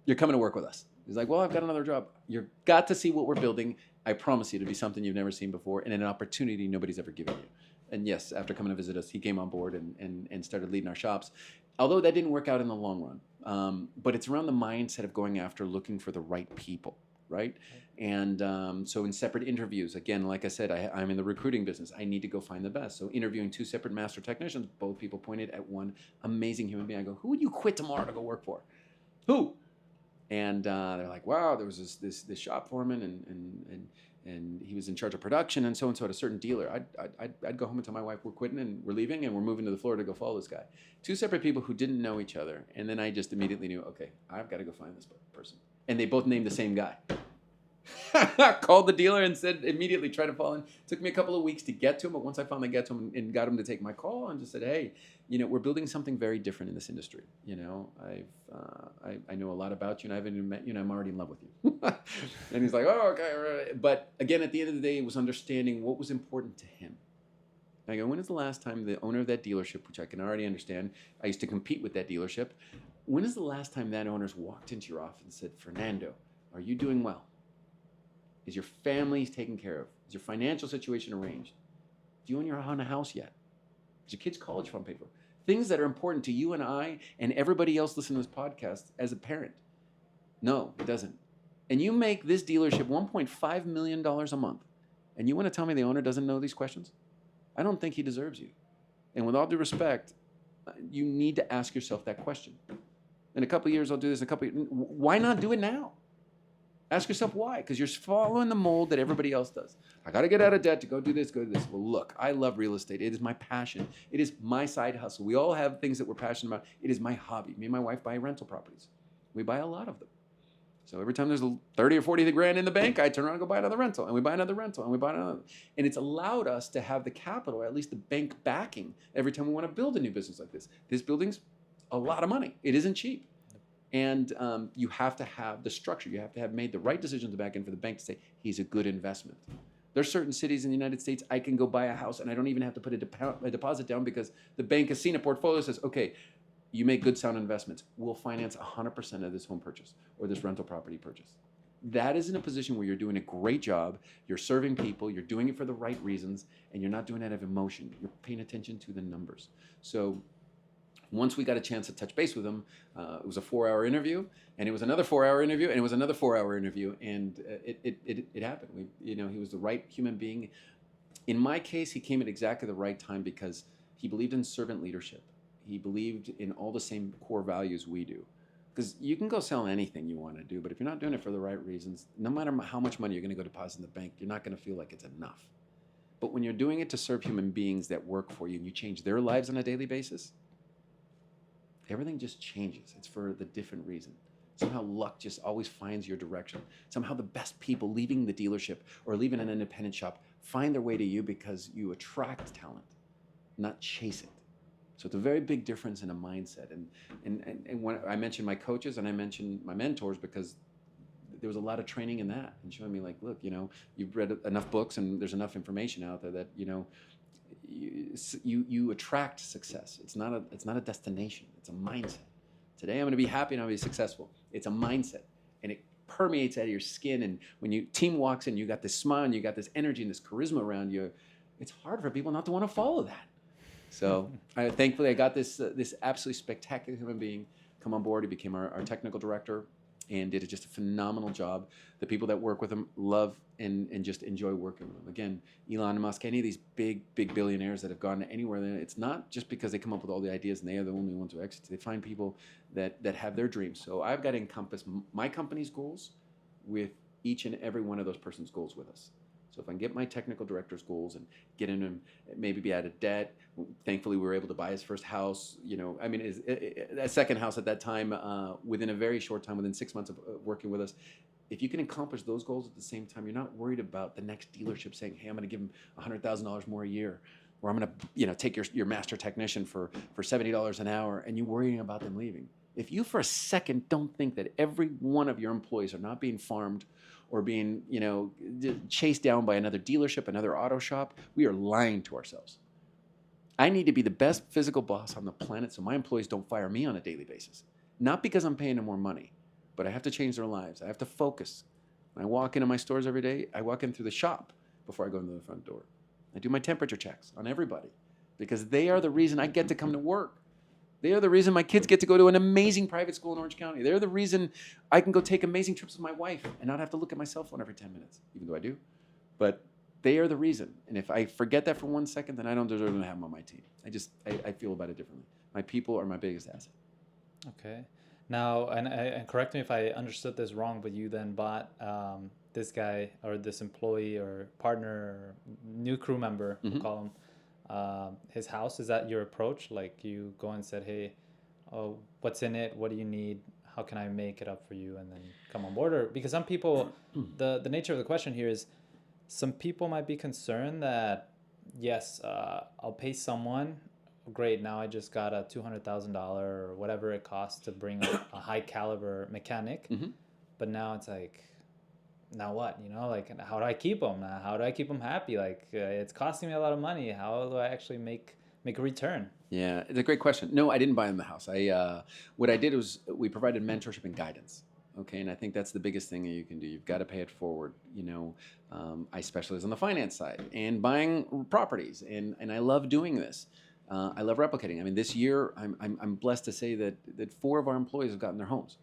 you're coming to work with us. He's like, well, I've got another job. You've got to see what we're building. I promise you to be something you've never seen before and an opportunity nobody's ever given you. And yes, after coming to visit us, he came on board and started leading our shops. Although that didn't work out in the long run. But it's around the mindset of going after looking for the right people, right? And so in separate interviews, again, like I said, I'm in the recruiting business. I need to go find the best. So interviewing two separate master technicians, both people pointed at one amazing human being. I go, who would you quit tomorrow to go work for? Who? And they're like, wow, there was this shop foreman and he was in charge of production and so at a certain dealer. I'd go home and tell my wife we're quitting and we're leaving and we're moving to the Florida to go follow this guy. Two separate people who didn't know each other. And then I just immediately knew, okay, I've got to go find this person. And they both named the same guy. Called the dealer and said immediately, try to fall in. Took me a couple of weeks to get to him, but once I finally got to him and got him to take my call and just said, hey, we're building something very different in this industry. I know a lot about you and I haven't even met you and I'm already in love with you. And he's like, oh, okay. All right. But again, at the end of the day, it was understanding what was important to him. I go, when is the last time the owner of that dealership, which I can already understand, I used to compete with that dealership. When is the last time that owner's walked into your office and said, Fernando, are you doing well? Is your family taken care of? Is your financial situation arranged? Do you own your own house yet? Is your kid's college fund paid for? Things that are important to you and I and everybody else listening to this podcast as a parent. No, it doesn't. And you make this dealership $1.5 million a month. And you want to tell me the owner doesn't know these questions? I don't think he deserves you. And with all due respect, you need to ask yourself that question. In a couple of years, I'll do this. Why not do it now? Ask yourself why. Because you're following the mold that everybody else does. I got to get out of debt to go do this, go do this. Well, look, I love real estate. It is my passion. It is my side hustle. We all have things that we're passionate about. It is my hobby. Me and my wife buy rental properties. We buy a lot of them. So every time there's 30 or 40 grand in the bank, I turn around and go buy another rental, and we buy another rental, and we buy another. And it's allowed us to have the capital, or at least the bank backing, every time we want to build a new business like this. This building's a lot of money. It isn't cheap. And you have to have the structure. You have to have made the right decisions back in for the bank to say, he's a good investment. There's certain cities in the United States, I can go buy a house, and I don't even have to put a deposit down because the bank has seen a portfolio, says, okay, you make good sound investments. We'll finance 100% of this home purchase or this rental property purchase. That is in a position where you're doing a great job. You're serving people. You're doing it for the right reasons, and you're not doing it out of emotion. You're paying attention to the numbers. So once we got a chance to touch base with him, it was a 4-hour interview, and it was another 4-hour interview, and it was another 4-hour interview, and it happened. He was the right human being. In my case, he came at exactly the right time because he believed in servant leadership. He believed in all the same core values we do. Because you can go sell anything you want to do, but if you're not doing it for the right reasons, no matter how much money you're going to go deposit in the bank, you're not going to feel like it's enough. But when you're doing it to serve human beings that work for you and you change their lives on a daily basis, everything just changes. It's for the different reason. Somehow luck just always finds your direction. Somehow the best people leaving the dealership or leaving an independent shop find their way to you because you attract talent, not chase it. So it's a very big difference in a mindset. And when I mentioned my coaches and I mentioned my mentors, because there was a lot of training in that and showing me like, look, you've read enough books and there's enough information out there that, you attract success. It's not a destination. It's a mindset. Today I'm going to be happy and I'm going to be successful. It's a mindset, and it permeates out of your skin. And when your team walks in, you got this smile and you got this energy and this charisma around you. It's hard for people not to want to follow that. So thankfully I got this absolutely spectacular human being come on board. He became our technical director and did just a phenomenal job. The people that work with him love and just enjoy working with him. Again, Elon Musk, any of these big billionaires that have gone anywhere, it's not just because they come up with all the ideas and they are the only ones who exit. They find people that have their dreams. So I've got to encompass my company's goals with each and every one of those person's goals with us. So if I can get my technical director's goals and get in him, maybe be out of debt. Thankfully, we were able to buy his first house. A second house at that time within a very short time, within 6 months of working with us. If you can accomplish those goals at the same time, you're not worried about the next dealership saying, "Hey, I'm going to give him $100,000 more a year," or "I'm going to, take your master technician for $70 an hour," and you're worrying about them leaving. If you for a second don't think that every one of your employees are not being farmed or being, chased down by another dealership, another auto shop, we are lying to ourselves. I need to be the best physical boss on the planet so my employees don't fire me on a daily basis. Not because I'm paying them more money, but I have to change their lives. I have to focus. When I walk into my stores every day, I walk in through the shop before I go into the front door. I do my temperature checks on everybody because they are the reason I get to come to work. They are the reason my kids get to go to an amazing private school in Orange County. They're the reason I can go take amazing trips with my wife and not have to look at my cell phone every 10 minutes, even though I do. But they are the reason. And if I forget that for 1 second, then I don't deserve to have them on my team. I feel about it differently. My people are my biggest asset. Okay. Now, and correct me if I understood this wrong, but you then bought this guy or this employee or partner or new crew member, we'll call him, his house. Is that your approach? Like you go and said, "Hey, what's in it? What do you need? how can I make it up for you and then come on board? Or because some people, the nature of the question here is, some people might be concerned that yes, I'll pay someone. Great, now I just got a $200,000 or whatever it costs to bring a high caliber mechanic, Mm-hmm. but now it's like, now what? Like, how do I keep them? How do I keep them happy? Like, it's costing me a lot of money. How do I actually make a return? Yeah, it's a great question. No, I didn't buy them the house. What I did was we provided mentorship and guidance. Okay, and I think that's the biggest thing that you can do. You've got to pay it forward. I specialize on the finance side and buying properties, and I love doing this. I love replicating. I mean, this year I'm blessed to say that 4 of our employees have gotten their homes,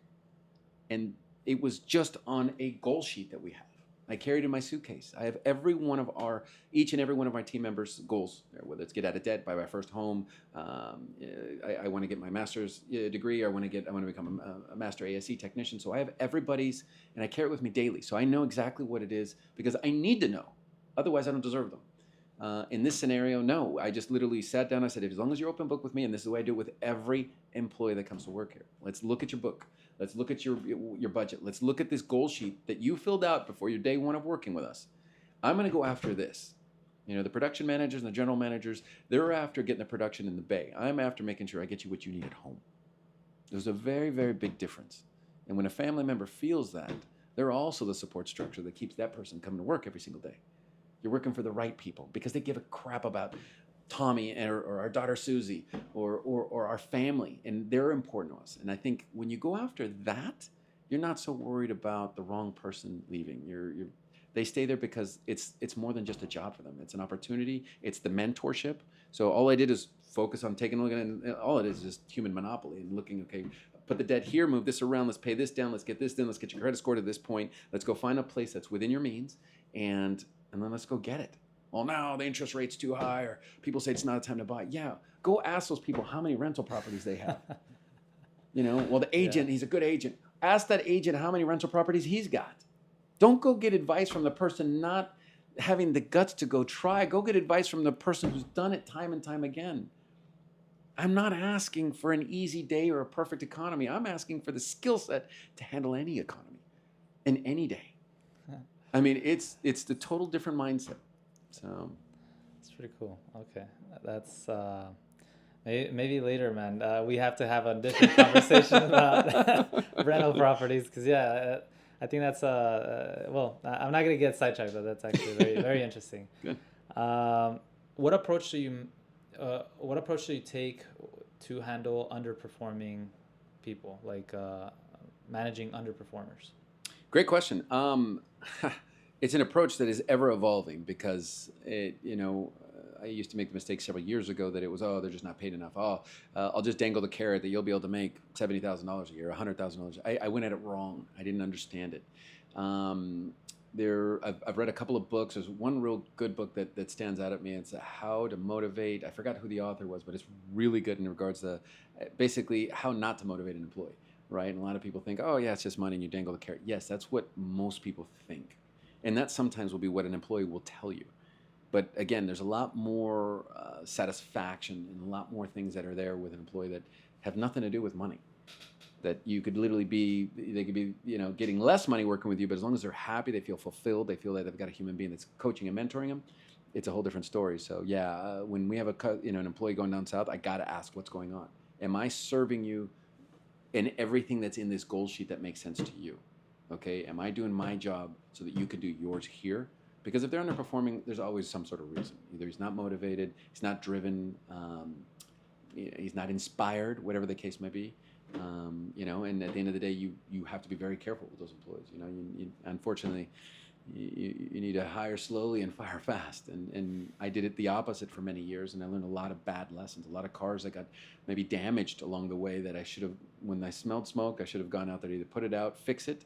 and it was just on a goal sheet that we have. I carried in my suitcase. I have each and every one of my team members' goals, whether it's get out of debt, buy my first home. I want to get my master's degree, or I want to become a master ASE technician. So I have everybody's, and I carry it with me daily. So I know exactly what it is because I need to know. Otherwise, I don't deserve them. In this scenario, no. I just literally sat down. I said, as long as you're open book with me, and this is the way I do it with every employee that comes to work here. Let's look at your book. Let's look at your budget. Let's look at this goal sheet that you filled out before your day 1 of working with us. I'm going to go after this. The production managers and the general managers, they're after getting the production in the bay. I'm after making sure I get you what you need at home. There's a very, very big difference. And when a family member feels that, they're also the support structure that keeps that person coming to work every single day. You're working for the right people because they give a crap about Tommy or our daughter Susie or our family, and they're important to us. And I think when you go after that, you're not so worried about the wrong person leaving. They stay there because it's more than just a job for them. It's an opportunity. It's the mentorship. So all I did is focus on taking a look at it, and all it is just human monopoly and looking, okay, put the debt here, move this around, let's pay this down, let's get this done, let's get your credit score to this point, let's go find a place that's within your means, and then let's go get it. Well, no, the interest rate's too high, or people say it's not a time to buy. Yeah, go ask those people how many rental properties they have. Well, the agent, he's a good agent. Ask that agent how many rental properties he's got. Don't go get advice from the person not having the guts to go try. Go get advice from the person who's done it time and time again. I'm not asking for an easy day or a perfect economy. I'm asking for the skill set to handle any economy in any day. I mean, it's the total different mindset. So it's pretty cool. Okay, that's maybe later, man. We have to have a different conversation about rental properties because I think that's well, I'm not gonna get sidetracked, but that's actually very very interesting. Good. What approach do you take to handle underperforming people, like managing underperformers? Great question. It's an approach that is ever evolving because I used to make the mistake several years ago that it was, they're just not paid enough. I'll just dangle the carrot that you'll be able to make $70,000 a year, $100,000. I went at it wrong. I didn't understand it. I've read a couple of books. There's one real good book that stands out at me. It's How to Motivate. I forgot who the author was, but it's really good in regards to basically how not to motivate an employee, right? And a lot of people think, oh yeah, it's just money and you dangle the carrot. Yes, that's what most people think. And that sometimes will be what an employee will tell you. But again, there's a lot more satisfaction and a lot more things that are there with an employee that have nothing to do with money. That you could literally they could be, getting less money working with you, but as long as they're happy, they feel fulfilled, they feel that they've got a human being that's coaching and mentoring them, it's a whole different story. So yeah, when we have an employee going down south, I got to ask what's going on. Am I serving you in everything that's in this goal sheet that makes sense to you? Okay, am I doing my job so that you could do yours here? Because if they're underperforming, there's always some sort of reason. Either he's not motivated, he's not driven, he's not inspired, whatever the case may be. And at the end of the day, you have to be very careful with those employees. Unfortunately, you need to hire slowly and fire fast. And I did it the opposite for many years, and I learned a lot of bad lessons. A lot of cars that got maybe damaged along the way that I should have, when I smelled smoke, I should have gone out there to either put it out, fix it,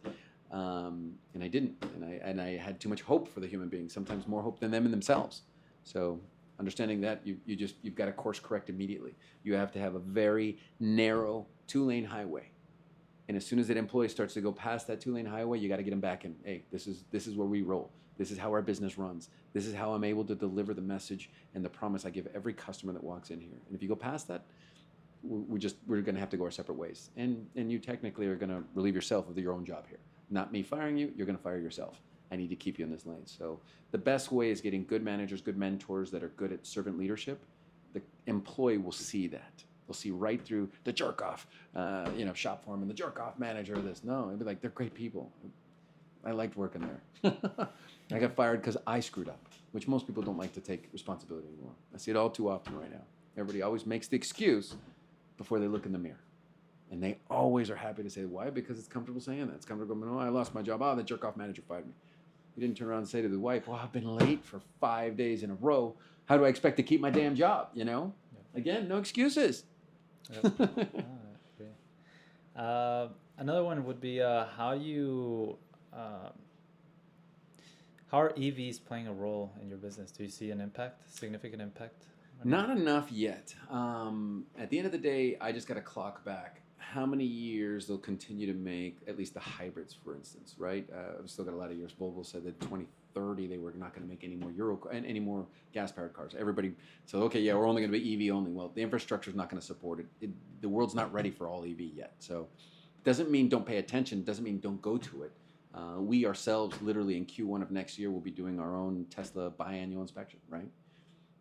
and I didn't. And I had too much hope for the human being, sometimes more hope than them in themselves. So understanding that, you've got to course correct immediately. You have to have a very narrow 2-lane highway. And as soon as that employee starts to go past that 2-lane highway, you got to get them back in. Hey, this is where we roll. This is how our business runs. This is how I'm able to deliver the message and the promise I give every customer that walks in here. And if you go past that, we're going to have to go our separate ways, and you technically are going to relieve yourself of your own job here. Not me firing you. You're going to fire yourself. I need to keep you in this lane. So the best way is getting good managers, good mentors that are good at servant leadership. The employee will see that. They'll see right through the jerk off, shop foreman, the jerk off manager. This no, it'd be like they're great people. I liked working there. I got fired because I screwed up, which most people don't like to take responsibility anymore. I see it all too often right now. Everybody always makes the excuse before they look in the mirror. And they always are happy to say, why? Because it's comfortable saying that. It's comfortable going, oh, I lost my job. Oh, the jerk off manager fired me. You didn't turn around and say to the wife, well, I've been late for 5 days in a row. How do I expect to keep my damn job? Yeah. Again, no excuses. Yep. Great. Another one would be how are EVs playing a role in your business? Do you see an impact, significant impact? Not enough yet. At the end of the day, I just got to clock back how many years they'll continue to make at least the hybrids, for instance, right? I've still got a lot of years. Volvo said that 2030 they were not going to make any more gas-powered cars. Everybody said, okay, yeah, we're only going to be EV only. Well, the infrastructure is not going to support it. The world's not ready for all EV yet. So it doesn't mean don't pay attention. It doesn't mean don't go to it. We ourselves, literally in Q1 of next year, will be doing our own Tesla biannual inspection, right?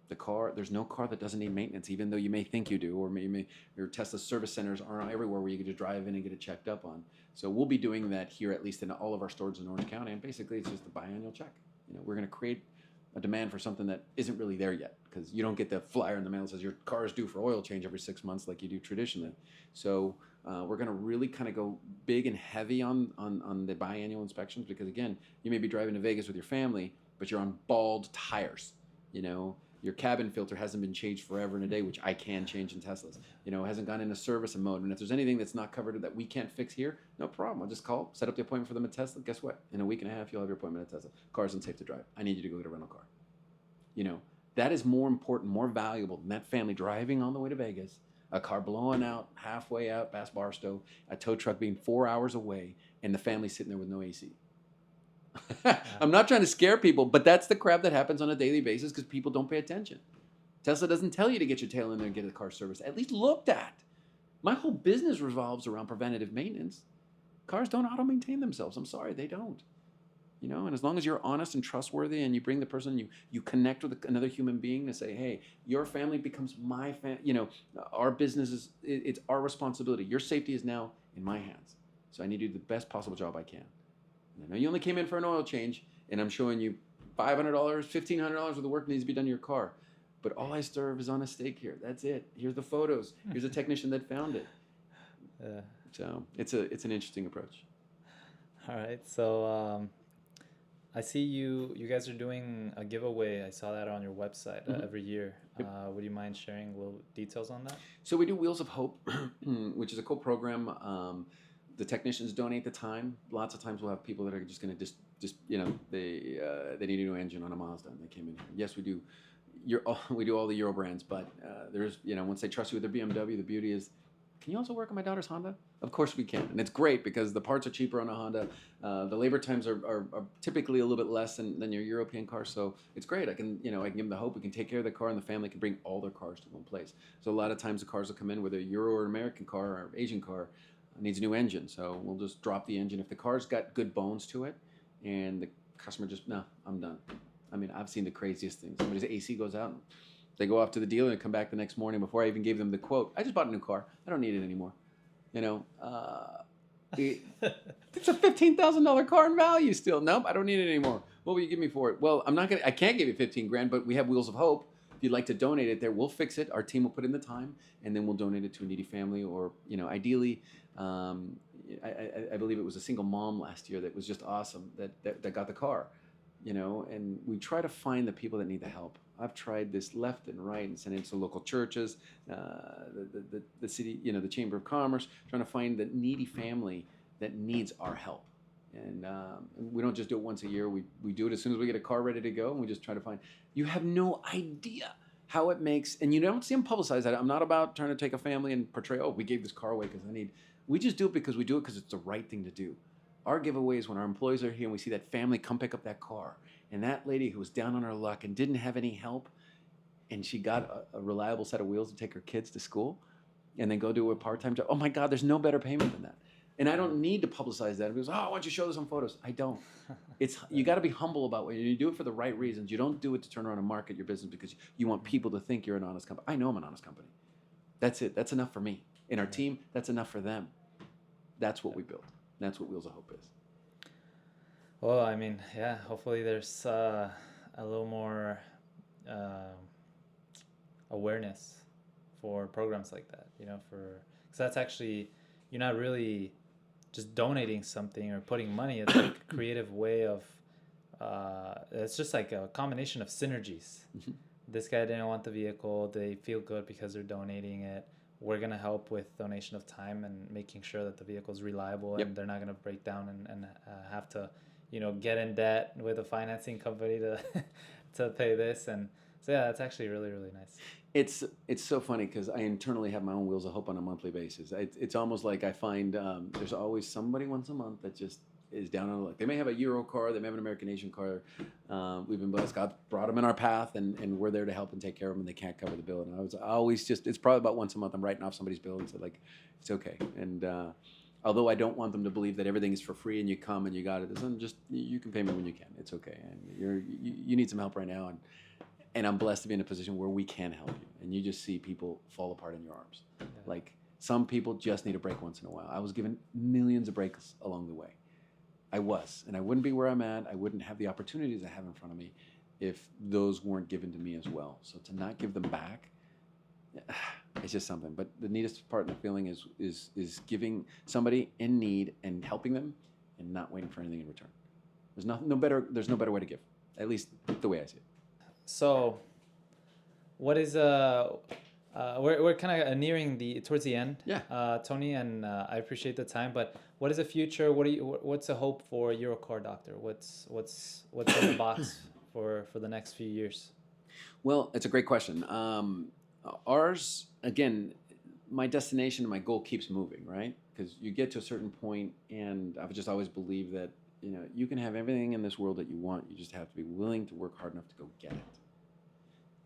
The car, there's no car that doesn't need maintenance, even though you may think you do, or your Tesla service centers aren't everywhere where you can just drive in and get it checked up on. So we'll be doing that here, at least in all of our stores in Orange County, and basically it's just a biannual check. We're going to create a demand for something that isn't really there yet, because you don't get the flyer in the mail that says your car is due for oil change every 6 months like you do traditionally. So we're going to really kind of go big and heavy on the biannual inspections, because again, you may be driving to Vegas with your family, but you're on bald tires, Your cabin filter hasn't been changed forever and a day, which I can change in Teslas. It hasn't gone into service and mode. And if there's anything that's not covered that we can't fix here, no problem. I'll just call, set up the appointment for them at Tesla. Guess what? In a week and a half, you'll have your appointment at Tesla. Car's unsafe to drive. I need you to go get a rental car. That is more important, more valuable than that family driving on the way to Vegas, a car blowing out, halfway out past Barstow, a tow truck being 4 hours away, and the family sitting there with no AC. I'm not trying to scare people, but that's the crap that happens on a daily basis because people don't pay attention. Tesla doesn't tell you to get your tail in there and get a car service, at least looked at. My whole business revolves around preventative maintenance. Cars don't auto-maintain themselves. I'm sorry, they don't. And as long as you're honest and trustworthy and you bring the person, you connect with another human being to say, hey, your family becomes my family. Our business it's our responsibility. Your safety is now in my hands. So I need to do the best possible job I can. And I know you only came in for an oil change, and I'm showing you $500, $1,500 worth of work needs to be done to your car. But all I serve is on a stake here. That's it. Here's the photos. Here's a technician that found it. So it's an interesting approach. All right. So I see you guys are doing a giveaway. I saw that on your website every year. Yep. Would you mind sharing little details on that? So we do Wheels of Hope, which is a cool program. The technicians donate the time. Lots of times we'll have people that are just going to they need a new engine on a Mazda and they came in here. Yes, we do. We do all the Euro brands, but there's once they trust you with their BMW, the beauty is, can you also work on my daughter's Honda? Of course we can, and it's great because the parts are cheaper on a Honda. The labor times are typically a little bit less than your European car, so it's great. I can give them the hope. We can take care of the car, and the family can bring all their cars to one place. So a lot of times the cars will come in with a Euro or American car or Asian car. Needs a new engine, so we'll just drop the engine. If the car's got good bones to it and the customer just, no, I'm done. I mean, I've seen the craziest things. Somebody's AC goes out and they go off to the dealer and come back the next morning before I even gave them the quote. I just bought a new car. I don't need it anymore. It's a $15,000 car in value still. Nope, I don't need it anymore. What will you give me for it? Well, I can't give you 15 grand, but we have Wheels of Hope. If you'd like to donate it there, we'll fix it. Our team will put in the time, and then we'll donate it to a needy family, or ideally, I believe it was a single mom last year that was just awesome that got the car, and we try to find the people that need the help. I've tried this left and right and sent it to local churches, the city, the Chamber of Commerce, trying to find the needy family that needs our help. And we don't just do it once a year. We do it as soon as we get a car ready to go, and we just try to find. You have no idea how it makes, and you don't see them publicize that. I'm not about trying to take a family and portray, we gave this car away because I need. We just do it because we do it because it's the right thing to do. Our giveaway is when our employees are here and we see that family come pick up that car, and that lady who was down on her luck and didn't have any help, and she got a reliable set of wheels to take her kids to school. and then go do a part-time job. Oh my God, there's no better payment than that. And I don't need to publicize that. Because, why don't you show this on photos? I don't. You got to be humble about what you do it for the right reasons. You don't do it to turn around and market your business because you want people to think you're an honest company. I know I'm an honest company. That's it. That's enough for me. In our team, that's enough for them. That's what we build. That's what Wheels of Hope is. Well, I mean, yeah, hopefully there's a little more awareness for programs like that, because that's actually, you're not really just donating something or putting money. It's like a creative way of, it's just like a combination of synergies. Mm-hmm. This guy didn't want the vehicle. They feel good because they're donating it. We're going to help with donation of time and making sure that the vehicle is reliable and they're not going to break down and have to, get in debt with a financing company to pay this. And so, yeah, that's actually really, really nice. It's so funny because I internally have my own Wheels of Hope on a monthly basis. It's almost like I find there's always somebody once a month that just is down on the luck. They may have a Euro car, they may have an American Asian car. We've been blessed. God brought them in our path, and we're there to help and take care of them, and they can't cover the bill. And I was always it's probably about once a month I'm writing off somebody's bill and say, like, it's okay. And although I don't want them to believe that everything is for free and you come and you got it, you can pay me when you can. It's okay. And you need some help right now, and I'm blessed to be in a position where we can help you. And you just see people fall apart in your arms. Yeah. Like, some people just need a break once in a while. I was given millions of breaks along the way. I was, and I wouldn't be where I'm at. I wouldn't have the opportunities I have in front of me if those weren't given to me as well. So to not give them back, it's just something. But the neatest part of the feeling is giving somebody in need and helping them, and not waiting for anything in return. There's no better way to give, at least the way I see it. So, what is we're kind of nearing towards the end. Yeah. Tony, and I appreciate the time, but what is the future? What's the hope for Eurocar Doctor? What's in the box for the next few years? Well, it's a great question. Ours, again, my destination and my goal keeps moving, right? Because you get to a certain point, and I've just always believed that you can have everything in this world that you want. You just have to be willing to work hard enough to go get it,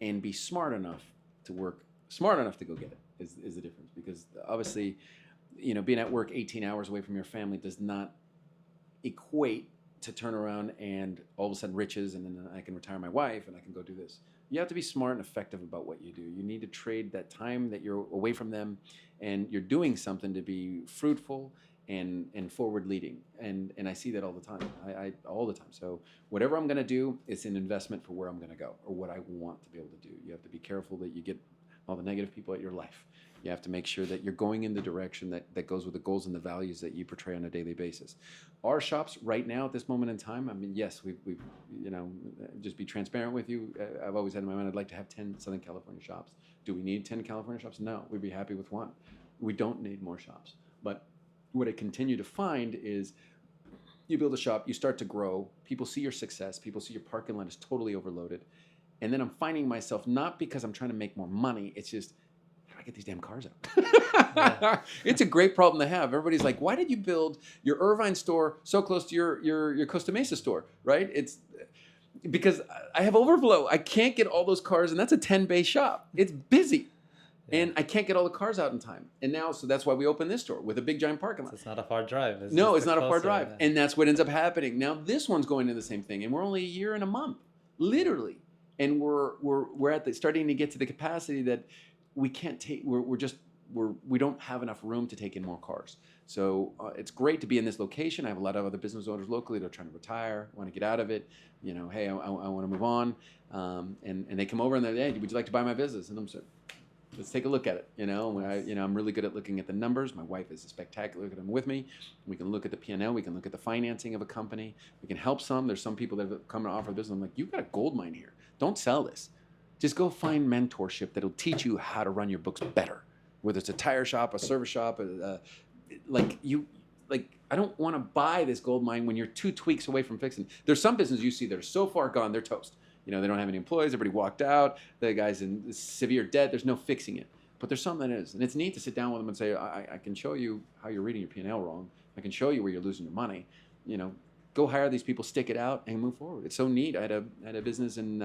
and be smart enough to go get it is the difference. Because obviously, being at work 18 hours away from your family does not equate to turn around and all of a sudden riches, and then I can retire my wife and I can go do this. You have to be smart and effective about what you do. You need to trade that time that you're away from them and you're doing something to be fruitful and forward leading. And I see that all the time. I all the time. So whatever I'm going to do, it's an investment for where I'm going to go or what I want to be able to do. You have to be careful that you get all the negative people at your life. You have to make sure that you're going in the direction that goes with the goals and the values that you portray on a daily basis. Our shops right now at this moment in time, I mean, yes, we've just be transparent with you. I've always had in my mind, I'd like to have 10 Southern California shops. Do we need 10 California shops? No, we'd be happy with one. We don't need more shops. But what I continue to find is you build a shop, you start to grow, people see your success, people see your parking lot is totally overloaded. And then I'm finding myself, not because I'm trying to make more money, it's just, how do I get these damn cars out? Yeah. It's a great problem to have. Everybody's like, why did you build your Irvine store so close to your Costa Mesa store, right? It's because I have overflow. I can't get all those cars, and that's a 10-bay shop. It's busy. Yeah. And I can't get all the cars out in time. And now, so that's why we opened this store with a big giant parking lot. So it's not a far drive. It's not a far drive. Yeah. And that's what ends up happening. Now this one's going to the same thing, and we're only a year and a month, literally. And we're at starting to get to the capacity that we can't take. We don't have enough room to take in more cars. So it's great to be in this location. I have a lot of other business owners locally that are trying to retire, want to get out of it. Hey, I want to move on. And they come over and they're, hey, would you like to buy my business? And I'm saying, let's take a look at it. I'm really good at looking at the numbers. My wife is spectacular at them with me. We can look at the P&L. We can look at the financing of a company. We can help some. There's some people that have come and offer the business. I'm like, you've got a gold mine here. Don't sell this. Just go find mentorship that'll teach you how to run your books better. Whether it's a tire shop, a service shop, I don't want to buy this gold mine when you're 2 tweaks away from fixing. There's some businesses you see that are so far gone, they're toast. They don't have any employees. Everybody walked out. The guy's in severe debt. There's no fixing it. But there's something that is. And it's neat to sit down with them and say, I can show you how you're reading your P&L wrong. I can show you where you're losing your money. Go hire these people, stick it out, and move forward. It's so neat. I had a business in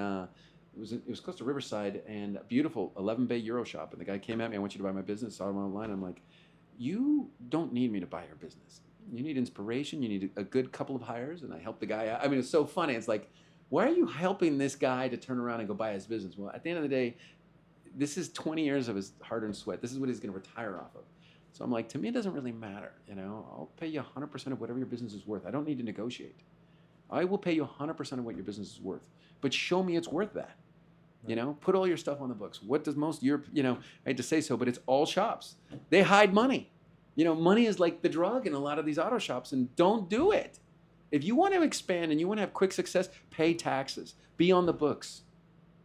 it was close to Riverside, and a beautiful 11-bay Euro shop. And the guy came at me, I want you to buy my business. Saw him online. I'm like, you don't need me to buy your business. You need inspiration. You need a good couple of hires. And I helped the guy out. I mean, it's so funny. It's like, why are you helping this guy to turn around and go buy his business? Well, at the end of the day, this is 20 years of his hard-earned sweat. This is what he's going to retire off of. So I'm like, to me, it doesn't really matter. I'll pay you 100% of whatever your business is worth. I don't need to negotiate. I will pay you 100% of what your business is worth, but show me it's worth that. Put all your stuff on the books. What does most Europe, I hate to say so, but it's all shops. They hide money. Money is like the drug in a lot of these auto shops, and don't do it. If you want to expand and you want to have quick success, pay taxes. Be on the books.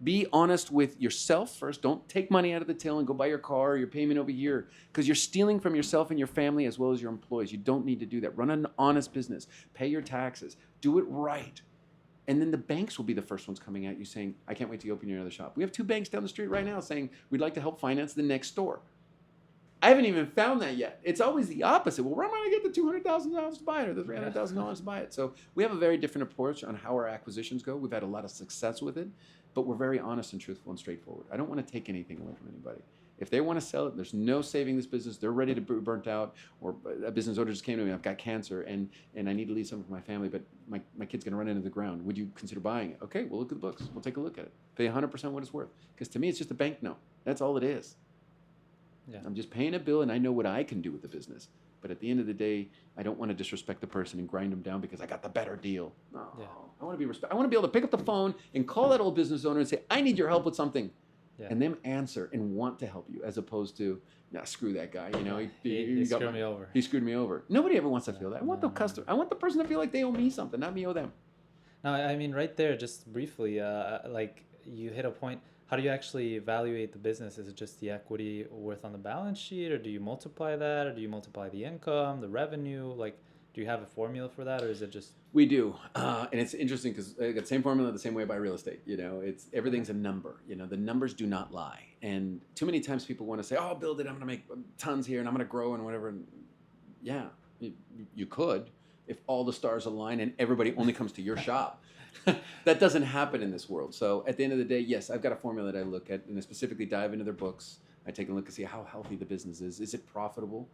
Be honest with yourself first. Don't take money out of the till and go buy your car or your payment over here, because you're stealing from yourself and your family as well as your employees. You don't need to do that. Run an honest business. Pay your taxes. Do it right. And then the banks will be the first ones coming at you saying, I can't wait to open your other shop. We have 2 banks down the street right now saying, we'd like to help finance the next store. I haven't even found that yet. It's always the opposite. Well, where am I going to get the $200,000 to buy it or the $300,000 to buy it? So we have a very different approach on how our acquisitions go. We've had a lot of success with it, but we're very honest and truthful and straightforward. I don't want to take anything away from anybody. If they want to sell it, there's no saving this business. They're ready to be burnt out, or a business owner just came to me, I've got cancer and I need to leave something for my family, but my kid's going to run into the ground. Would you consider buying it? Okay, we'll look at the books. We'll take a look at it. Pay 100% what it's worth. Because to me, it's just a bank note. That's all it is. Yeah. I'm just paying a bill, and I know what I can do with the business. But at the end of the day, I don't want to disrespect the person and grind them down because I got the better deal. No, Yeah. I want to be I want to be able to pick up the phone and call that old business owner and say, I need your help with something. Yeah. And them answer and want to help you, as opposed to, nah, screw that guy. He screwed me over. He screwed me over. Nobody ever wants to feel that. I want the customer. I want the person to feel like they owe me something, not me owe them. No, I mean, right there, just briefly, like you hit a point. How do you actually evaluate the business? Is it just the equity worth on the balance sheet, or do you multiply that, or do you multiply the income, the revenue? Like, do you have a formula for that, or is it just? We do, and it's interesting because I got the same formula the same way I buy real estate. It's everything's a number. The numbers do not lie. And too many times people want to say, "Oh, I'll build it. I'm going to make tons here, and I'm going to grow and whatever." And yeah, you could if all the stars align and everybody only comes to your shop. That doesn't happen in this world. So at the end of the day, yes, I've got a formula that I look at, and I specifically dive into their books. I take a look and see how healthy the business is. Is it profitable?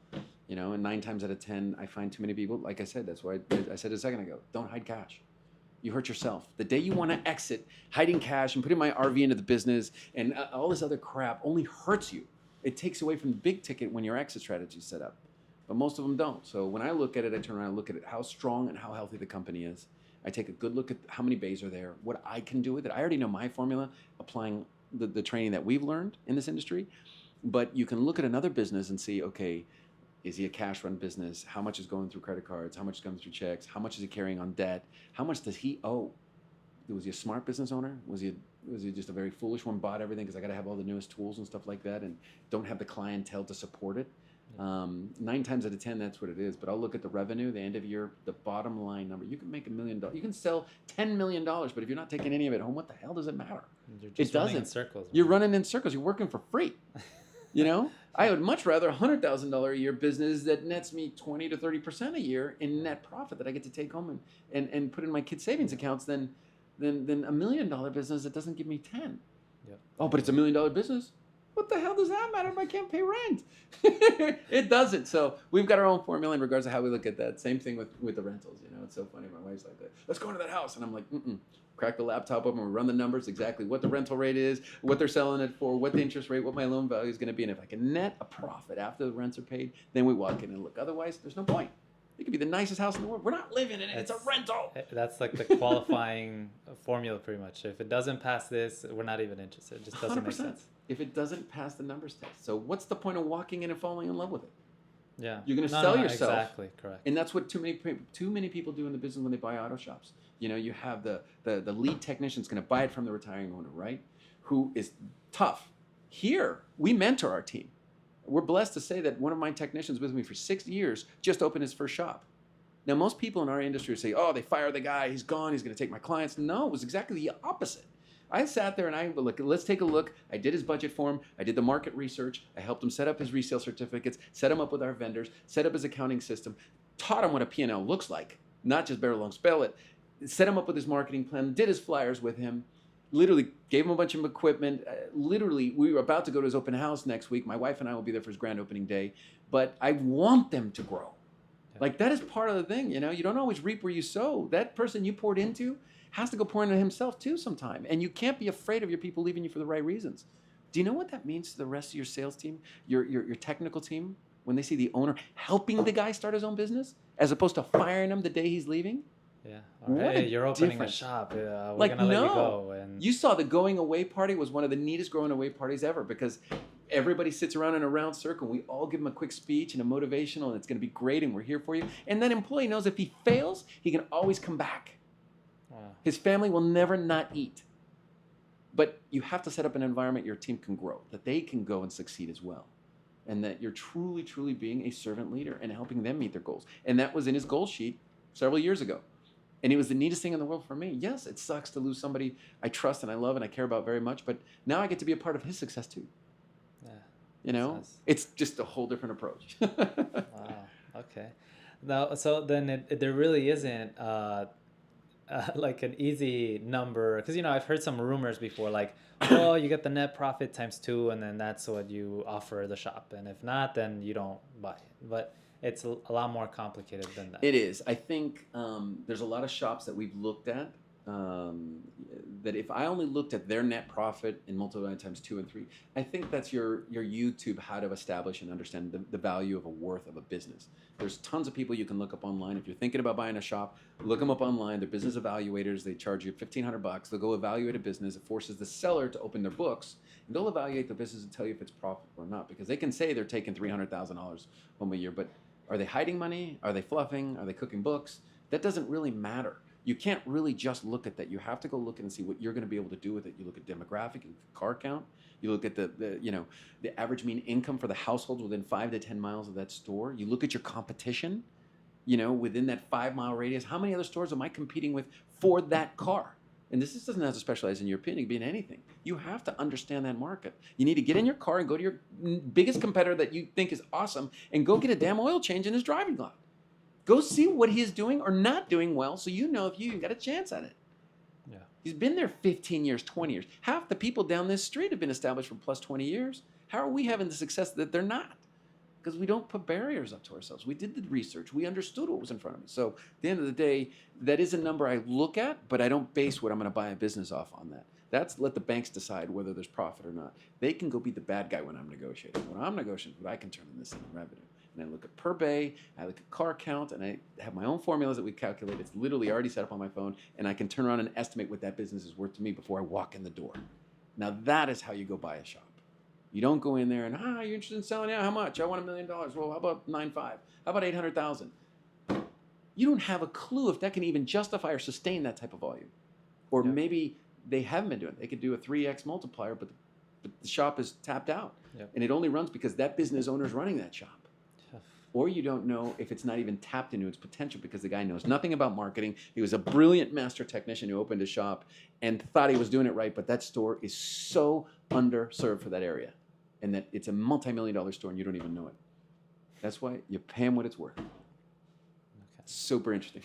And 9 times out of 10, I find too many people. Like I said, that's why I said a second ago, don't hide cash. You hurt yourself. The day you want to exit, hiding cash and putting my RV into the business and all this other crap only hurts you. It takes away from the big ticket when your exit strategy is set up. But most of them don't. So when I look at it, I turn around and look at it, how strong and how healthy the company is. I take a good look at how many bays are there, what I can do with it. I already know my formula, applying the training that we've learned in this industry. But you can look at another business and see, okay, is he a cash run business? How much is going through credit cards? How much is going through checks? How much is he carrying on debt? How much does he owe? Was he a smart business owner? Was he just a very foolish one, bought everything because I got to have all the newest tools and stuff like that and don't have the clientele to support it? 9 times out of 10, that's what it is. But I'll look at the revenue, the end of year, the bottom line number. You can make $1 million. You can sell $10 million, but if you're not taking any of it home, what the hell does it matter? You're just it doesn't. running in circles. You're running in circles. You're working for free. I would much rather a $100,000 a year business that nets me 20 to 30% a year in net profit that I get to take home and put in my kids' savings accounts than $1 million business that doesn't give me 10. Yep. Oh, but it's $1 million business. What the hell does that matter if I can't pay rent? It doesn't. So we've got our own formula in regards to how we look at that. Same thing with the rentals. It's so funny. My wife's like, let's go into that house. And I'm like, crack the laptop open, we run the numbers, exactly what the rental rate is, what they're selling it for, what the interest rate, what my loan value is going to be. And if I can net a profit after the rents are paid, then we walk in and look. Otherwise, there's no point. It could be the nicest house in the world. We're not living in it. It's a rental. That's like the qualifying formula pretty much. If it doesn't pass this, we're not even interested. It just doesn't 100%. make sense. If it doesn't pass the numbers test. So what's the point of walking in and falling in love with it? Yeah. You're going to sell yourself. Exactly, correct. And that's what too many people do in the business when they buy auto shops. You have the lead technician's going to buy it from the retiring owner, right? Who is tough. Here, we mentor our team. We're blessed to say that one of my technicians with me for 6 years just opened his first shop. Now, most people in our industry say, oh, they fired the guy, he's gone, he's going to take my clients. No, it was exactly the opposite. I sat there and I look, let's take a look. I did his budget for him. I did the market research. I helped him set up his resale certificates, set him up with our vendors, set up his accounting system, taught him what a P&L looks like, not just barrel long spell it, set him up with his marketing plan, did his flyers with him. Literally gave him a bunch of equipment. Literally, we were about to go to his open house next week. My wife and I will be there for his grand opening day. But I want them to grow. Yeah. Like that is part of the thing, you know. You don't always reap where you sow. That person you poured into has to go pour into himself too sometime. And you can't be afraid of your people leaving you for the right reasons. Do you know what that means to the rest of your sales team, your technical team, when they see the owner helping the guy start his own business as opposed to firing him the day he's leaving? Yeah. Or, What hey, a you're opening difference. a shop. We're Like, gonna let you no. go. And You saw the going away party was one of the neatest going away parties ever because everybody sits around in a round circle. We all give them a quick speech and a motivational, and it's going to be great, and we're here for you. And that employee knows if he fails, he can always come back. wow. His family will never not eat. But you have to set up an environment your team can grow, that they can go and succeed as well. And that you're truly, truly being a servant leader and helping them meet their goals. And that was in his goal sheet several years ago. And it was the neatest thing in the world for me. Yes, it sucks to lose somebody I trust and I love and I care about very much, but now I get to be a part of his success too. Yeah. You know, Nice. it's just a whole different approach. Wow. Okay. Now, so then there really isn't like an easy number because I've heard some rumors before like, oh, you get the net profit times 2 and then that's what you offer the shop, and if not, then you don't buy it. But it's a lot more complicated than that. It is. I think there's a lot of shops that we've looked at that if I only looked at their net profit and multiplied it times 2 and 3, I think that's your YouTube how to establish and understand the value of a worth of a business. There's tons of people you can look up online. If you're thinking about buying a shop, look them up online. They're business evaluators. They charge you $1,500. They'll go evaluate a business. It forces the seller to open their books, and they'll evaluate the business and tell you if it's profitable or not, because they can say they're taking $300,000 home a year, but are they hiding money? Are they fluffing? Are they cooking books? That doesn't really matter. You can't really just look at that. You have to go look and see what you're going to be able to do with it. You look at demographic and car count. You look at the average mean income for the households within 5 to 10 miles of that store. You look at your competition, within that 5-mile radius. How many other stores am I competing with for that car? And this doesn't have to specialize in European. It can be in anything. You have to understand that market. You need to get in your car and go to your biggest competitor that you think is awesome and go get a damn oil change in his driving lot. Go see what he is doing or not doing well so you know if you even got a chance at it. Yeah. He's been there 15 years, 20 years. Half the people down this street have been established for plus 20 years. How are we having the success that they're not? Because we don't put barriers up to ourselves. We did the research. We understood what was in front of me. So at the end of the day, that is a number I look at, but I don't base what I'm going to buy a business off on that. That's let the banks decide whether there's profit or not. They can go be the bad guy when I'm negotiating. When I'm negotiating, what I can turn this into revenue. And I look at per bay, I look at car count, and I have my own formulas that we calculate. It's literally already set up on my phone, and I can turn around and estimate what that business is worth to me before I walk in the door. Now that is how you go buy a shop. You don't go in there and, you're interested in selling? Yeah, how much? I want $1 million. Well, how about 9.5? How about 800,000? You don't have a clue if that can even justify or sustain that type of volume. Or maybe they haven't been doing it. They could do a 3x multiplier, but the shop is tapped out. Yep. And it only runs because that business owner is running that shop. Or you don't know if it's not even tapped into its potential because the guy knows nothing about marketing. He was a brilliant master technician who opened a shop and thought he was doing it right, but that store is so underserved for that area, and that it's a multi-million-dollar store and you don't even know it. That's why you pay him what it's worth. Okay. Super interesting.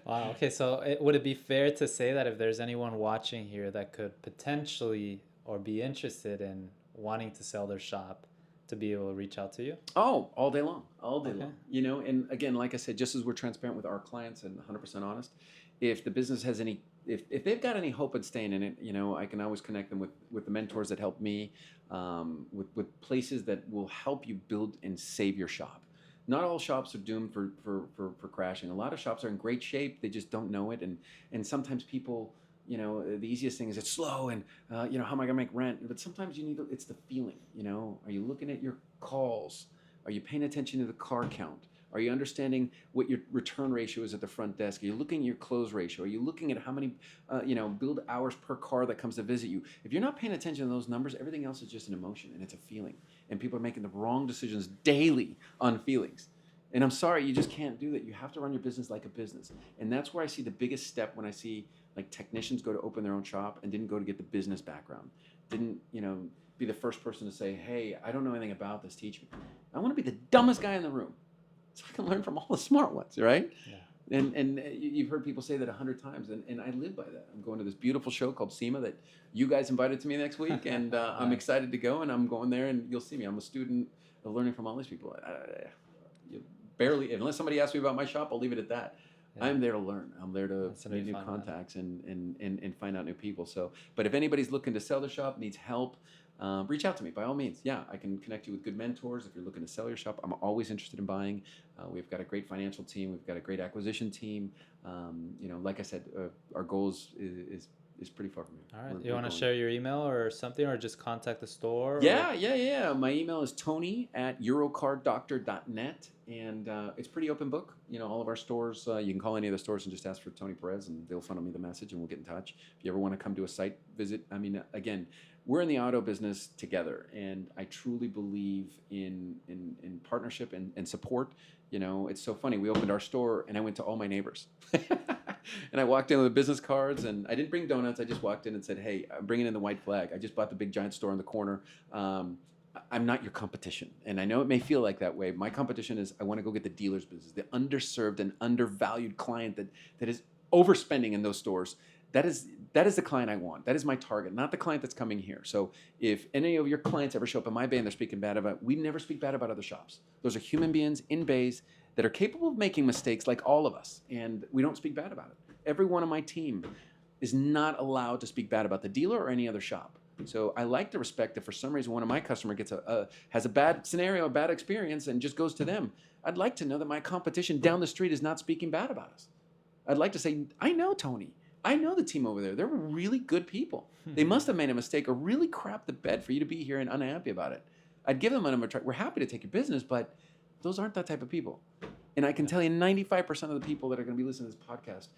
Wow. Okay, so would it be fair to say that if there's anyone watching here that could potentially or be interested in wanting to sell their shop, to be able to reach out to you? Oh, all day long, long. And again, like I said, just as we're transparent with our clients and 100% honest, if the business has any, if they've got any hope of staying in it, I can always connect them with the mentors that help me, with places that will help you build and save your shop. Not all shops are doomed for crashing. A lot of shops are in great shape. They just don't know it. And sometimes people, the easiest thing is it's slow and, how am I going to make rent? But sometimes it's the feeling, are you looking at your calls? Are you paying attention to the car count? Are you understanding what your return ratio is at the front desk? Are you looking at your close ratio? Are you looking at how many, build hours per car that comes to visit you? If you're not paying attention to those numbers, everything else is just an emotion and it's a feeling. And people are making the wrong decisions daily on feelings. And I'm sorry, you just can't do that. You have to run your business like a business. And that's where I see the biggest step when I see like technicians go to open their own shop and didn't go to get the business background. Didn't, be the first person to say, hey, I don't know anything about this, teach me. I want to be the dumbest guy in the room so I can learn from all the smart ones, right? Yeah. And you've heard people say that 100 times, and I live by that. I'm going to this beautiful show called SEMA that you guys invited to me next week, and I'm Nice. excited to go, and I'm going there, and you'll see me. I'm a student of learning from all these people. You barely, unless somebody asks me about my shop, I'll leave it at that. Yeah. I'm there to learn. I'm there to That's gonna make be new fun, man. contacts and find out new people. So, but if anybody's looking to sell their shop, needs help, reach out to me by all means. Yeah, I can connect you with good mentors if you're looking to sell your shop. I'm always interested in buying. We've got a great financial team. We've got a great acquisition team. Like I said, our goals is pretty far from here. All right. We're You want to going. share your email or something, or just contact the store? Yeah. My email is tony@eurocardoctor.net, and it's pretty open book. All of our stores, you can call any of the stores and just ask for Tony Perez, and they'll funnel me the message, and we'll get in touch. If you ever want to come to a site visit, I mean, again, we're in the auto business together, and I truly believe in partnership and support. It's so funny. We opened our store, and I went to all my neighbors. And I walked in with business cards, and I didn't bring donuts. I just walked in and said, "Hey, I'm bringing in the white flag. I just bought the big giant store on the corner. I'm not your competition." And I know it may feel like that way. My competition is I want to go get the dealer's business, the underserved and undervalued client that is overspending in those stores. That is the client I want. That is my target, not the client that's coming here. So if any of your clients ever show up in my bay and they're speaking bad about, we never speak bad about other shops. Those are human beings in bays that are capable of making mistakes like all of us, and we don't speak bad about it. Every one on my team is not allowed to speak bad about the dealer or any other shop. So I like to respect that. For some reason, one of my customer has a bad scenario, a bad experience, and just goes to them. I'd like to know that my competition down the street is not speaking bad about us. I'd like to say, I know Tony. I know the team over there. They're really good people. They must have made a mistake or really crapped the bed for you to be here and unhappy about it. I'd give them a try. We're happy to take your business, but those aren't that type of people. And I can tell you 95% of the people that are going to be listening to this podcast,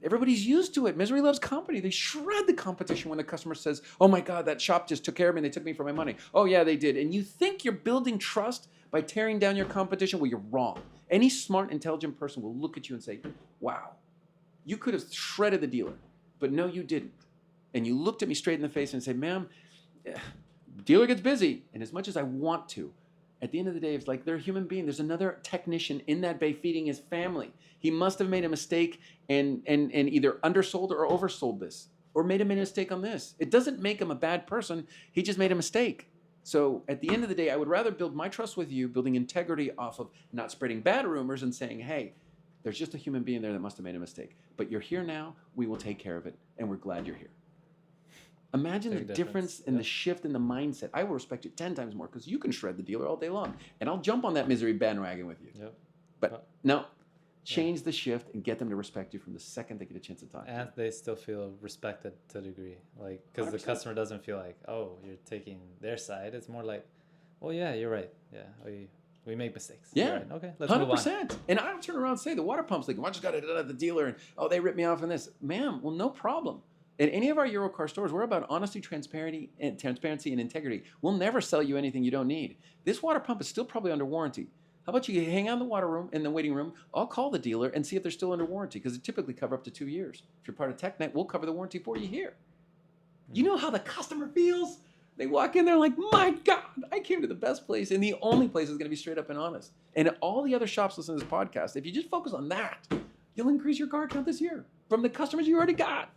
everybody's used to it. Misery loves company. They shred the competition when the customer says, "Oh my God, that shop just took care of me and they took me for my money." Oh yeah, they did. And you think you're building trust by tearing down your competition? Well, you're wrong. Any smart, intelligent person will look at you and say, "Wow, you could have shredded the dealer, but no, you didn't." And you looked at me straight in the face and said, "Ma'am, dealer gets busy, and as much as I want to, at the end of the day, it's like they're a human being. There's another technician in that bay feeding his family. He must have made a mistake and either undersold or oversold this, or made a mistake on this. It doesn't make him a bad person. He just made a mistake." So at the end of the day, I would rather build my trust with you, building integrity off of not spreading bad rumors and saying, "Hey, there's just a human being there that must have made a mistake. But you're here now. We will take care of it, and we're glad you're here." Imagine the difference in the shift in the mindset. I will respect you 10 times more because you can shred the dealer all day long, and I'll jump on that misery bandwagon with you. Yep. But no, change the shift and get them to respect you from the second they get a chance to talk to you. And they still feel respected to a degree, like because the 100%. customer doesn't feel like, oh, you're taking their side. It's more like, oh yeah, you're right. Yeah, we make mistakes. Yeah. You're right. Okay, let's move on. 100%. And I don't turn around and say the water pump's leaking. I just got it at the dealer, and oh, they ripped me off on this. Ma'am, well, no problem. In any of our Eurocar stores, we're about honesty, transparency, and integrity. We'll never sell you anything you don't need. This water pump is still probably under warranty. How about you hang out in the waiting room? I'll call the dealer and see if they're still under warranty because they typically cover up to 2 years. If you're part of TechNet, we'll cover the warranty for you here. You know how the customer feels? They walk in there like, "My God, I came to the best place, and the only place is going to be straight up and honest." And all the other shops listening to this podcast, if you just focus on that, you'll increase your car count this year from the customers you already got.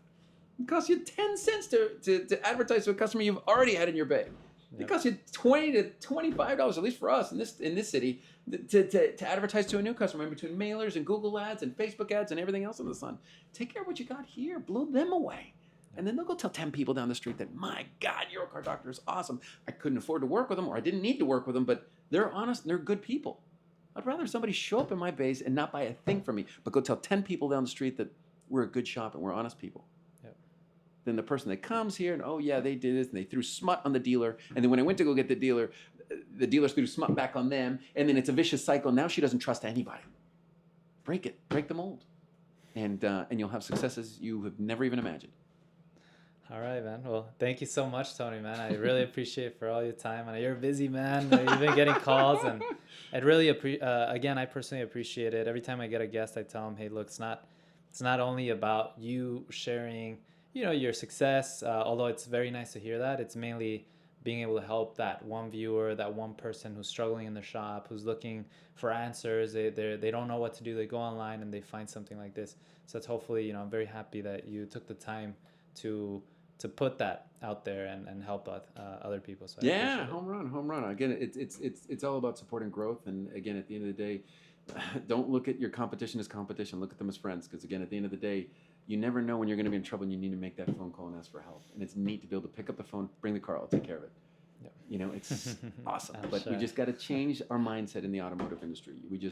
It costs you 10 cents to advertise to a customer you've already had in your bay. It costs you $20 to $25, at least for us in this city, to advertise to a new customer in between mailers and Google ads and Facebook ads and everything else in the sun. Take care of what you got here. Blow them away. And then they'll go tell 10 people down the street that, "My God, your car doctor is awesome. I couldn't afford to work with them, or I didn't need to work with them, but they're honest and they're good people." I'd rather somebody show up in my base and not buy a thing from me, but go tell 10 people down the street that we're a good shop and we're honest people. Than the person that comes here and, "Oh yeah, they did this and they threw smut on the dealer, and then when I went to go get the dealer threw smut back on them, and then it's a vicious cycle. Now she doesn't trust anybody." Break it, break the mold, and you'll have successes you have never even imagined. All right, man. Well, thank you so much, Tony, man. I really appreciate for all your time. And you're a busy man. You've been getting calls, and I'd really again, I personally appreciate it. Every time I get a guest, I tell them, "Hey, look, it's not only about you sharing, your success, although it's very nice to hear that. It's mainly being able to help that one viewer, that one person who's struggling in the shop, who's looking for answers. They don't know what to do. They go online and they find something like this. So it's hopefully, I'm very happy that you took the time to put that out there and help other people. So I Yeah, appreciate it. home run. Again, it's all about supporting growth. And again, at the end of the day, don't look at your competition as competition. Look at them as friends. Because again, at the end of the day, you never know when you're going to be in trouble and you need to make that phone call and ask for help. And it's neat to be able to pick up the phone, bring the car, I'll take care of it. Yep. It's awesome. I'm But we sure. just got to change our mindset in the automotive industry. You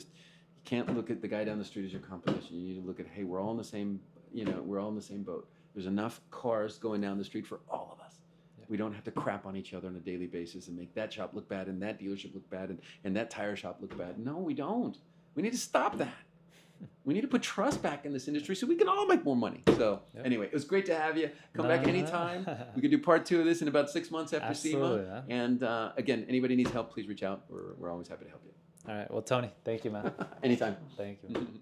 can't look at the guy down the street as your competition. You need to look at, hey, we're all in the same, we're all in the same boat. There's enough cars going down the street for all of us. Yeah. We don't have to crap on each other on a daily basis and make that shop look bad and that dealership look bad and that tire shop look bad. No, we don't. We need to stop that. We need to put trust back in this industry so we can all make more money. So anyway, it was great to have you. Come back anytime. We could do part 2 of this in about 6 months after Absolutely, SEMA. yeah. And again, anybody needs help, please reach out. We're always happy to help you. All right. Well, Tony, thank you, man. Anytime. Thank you.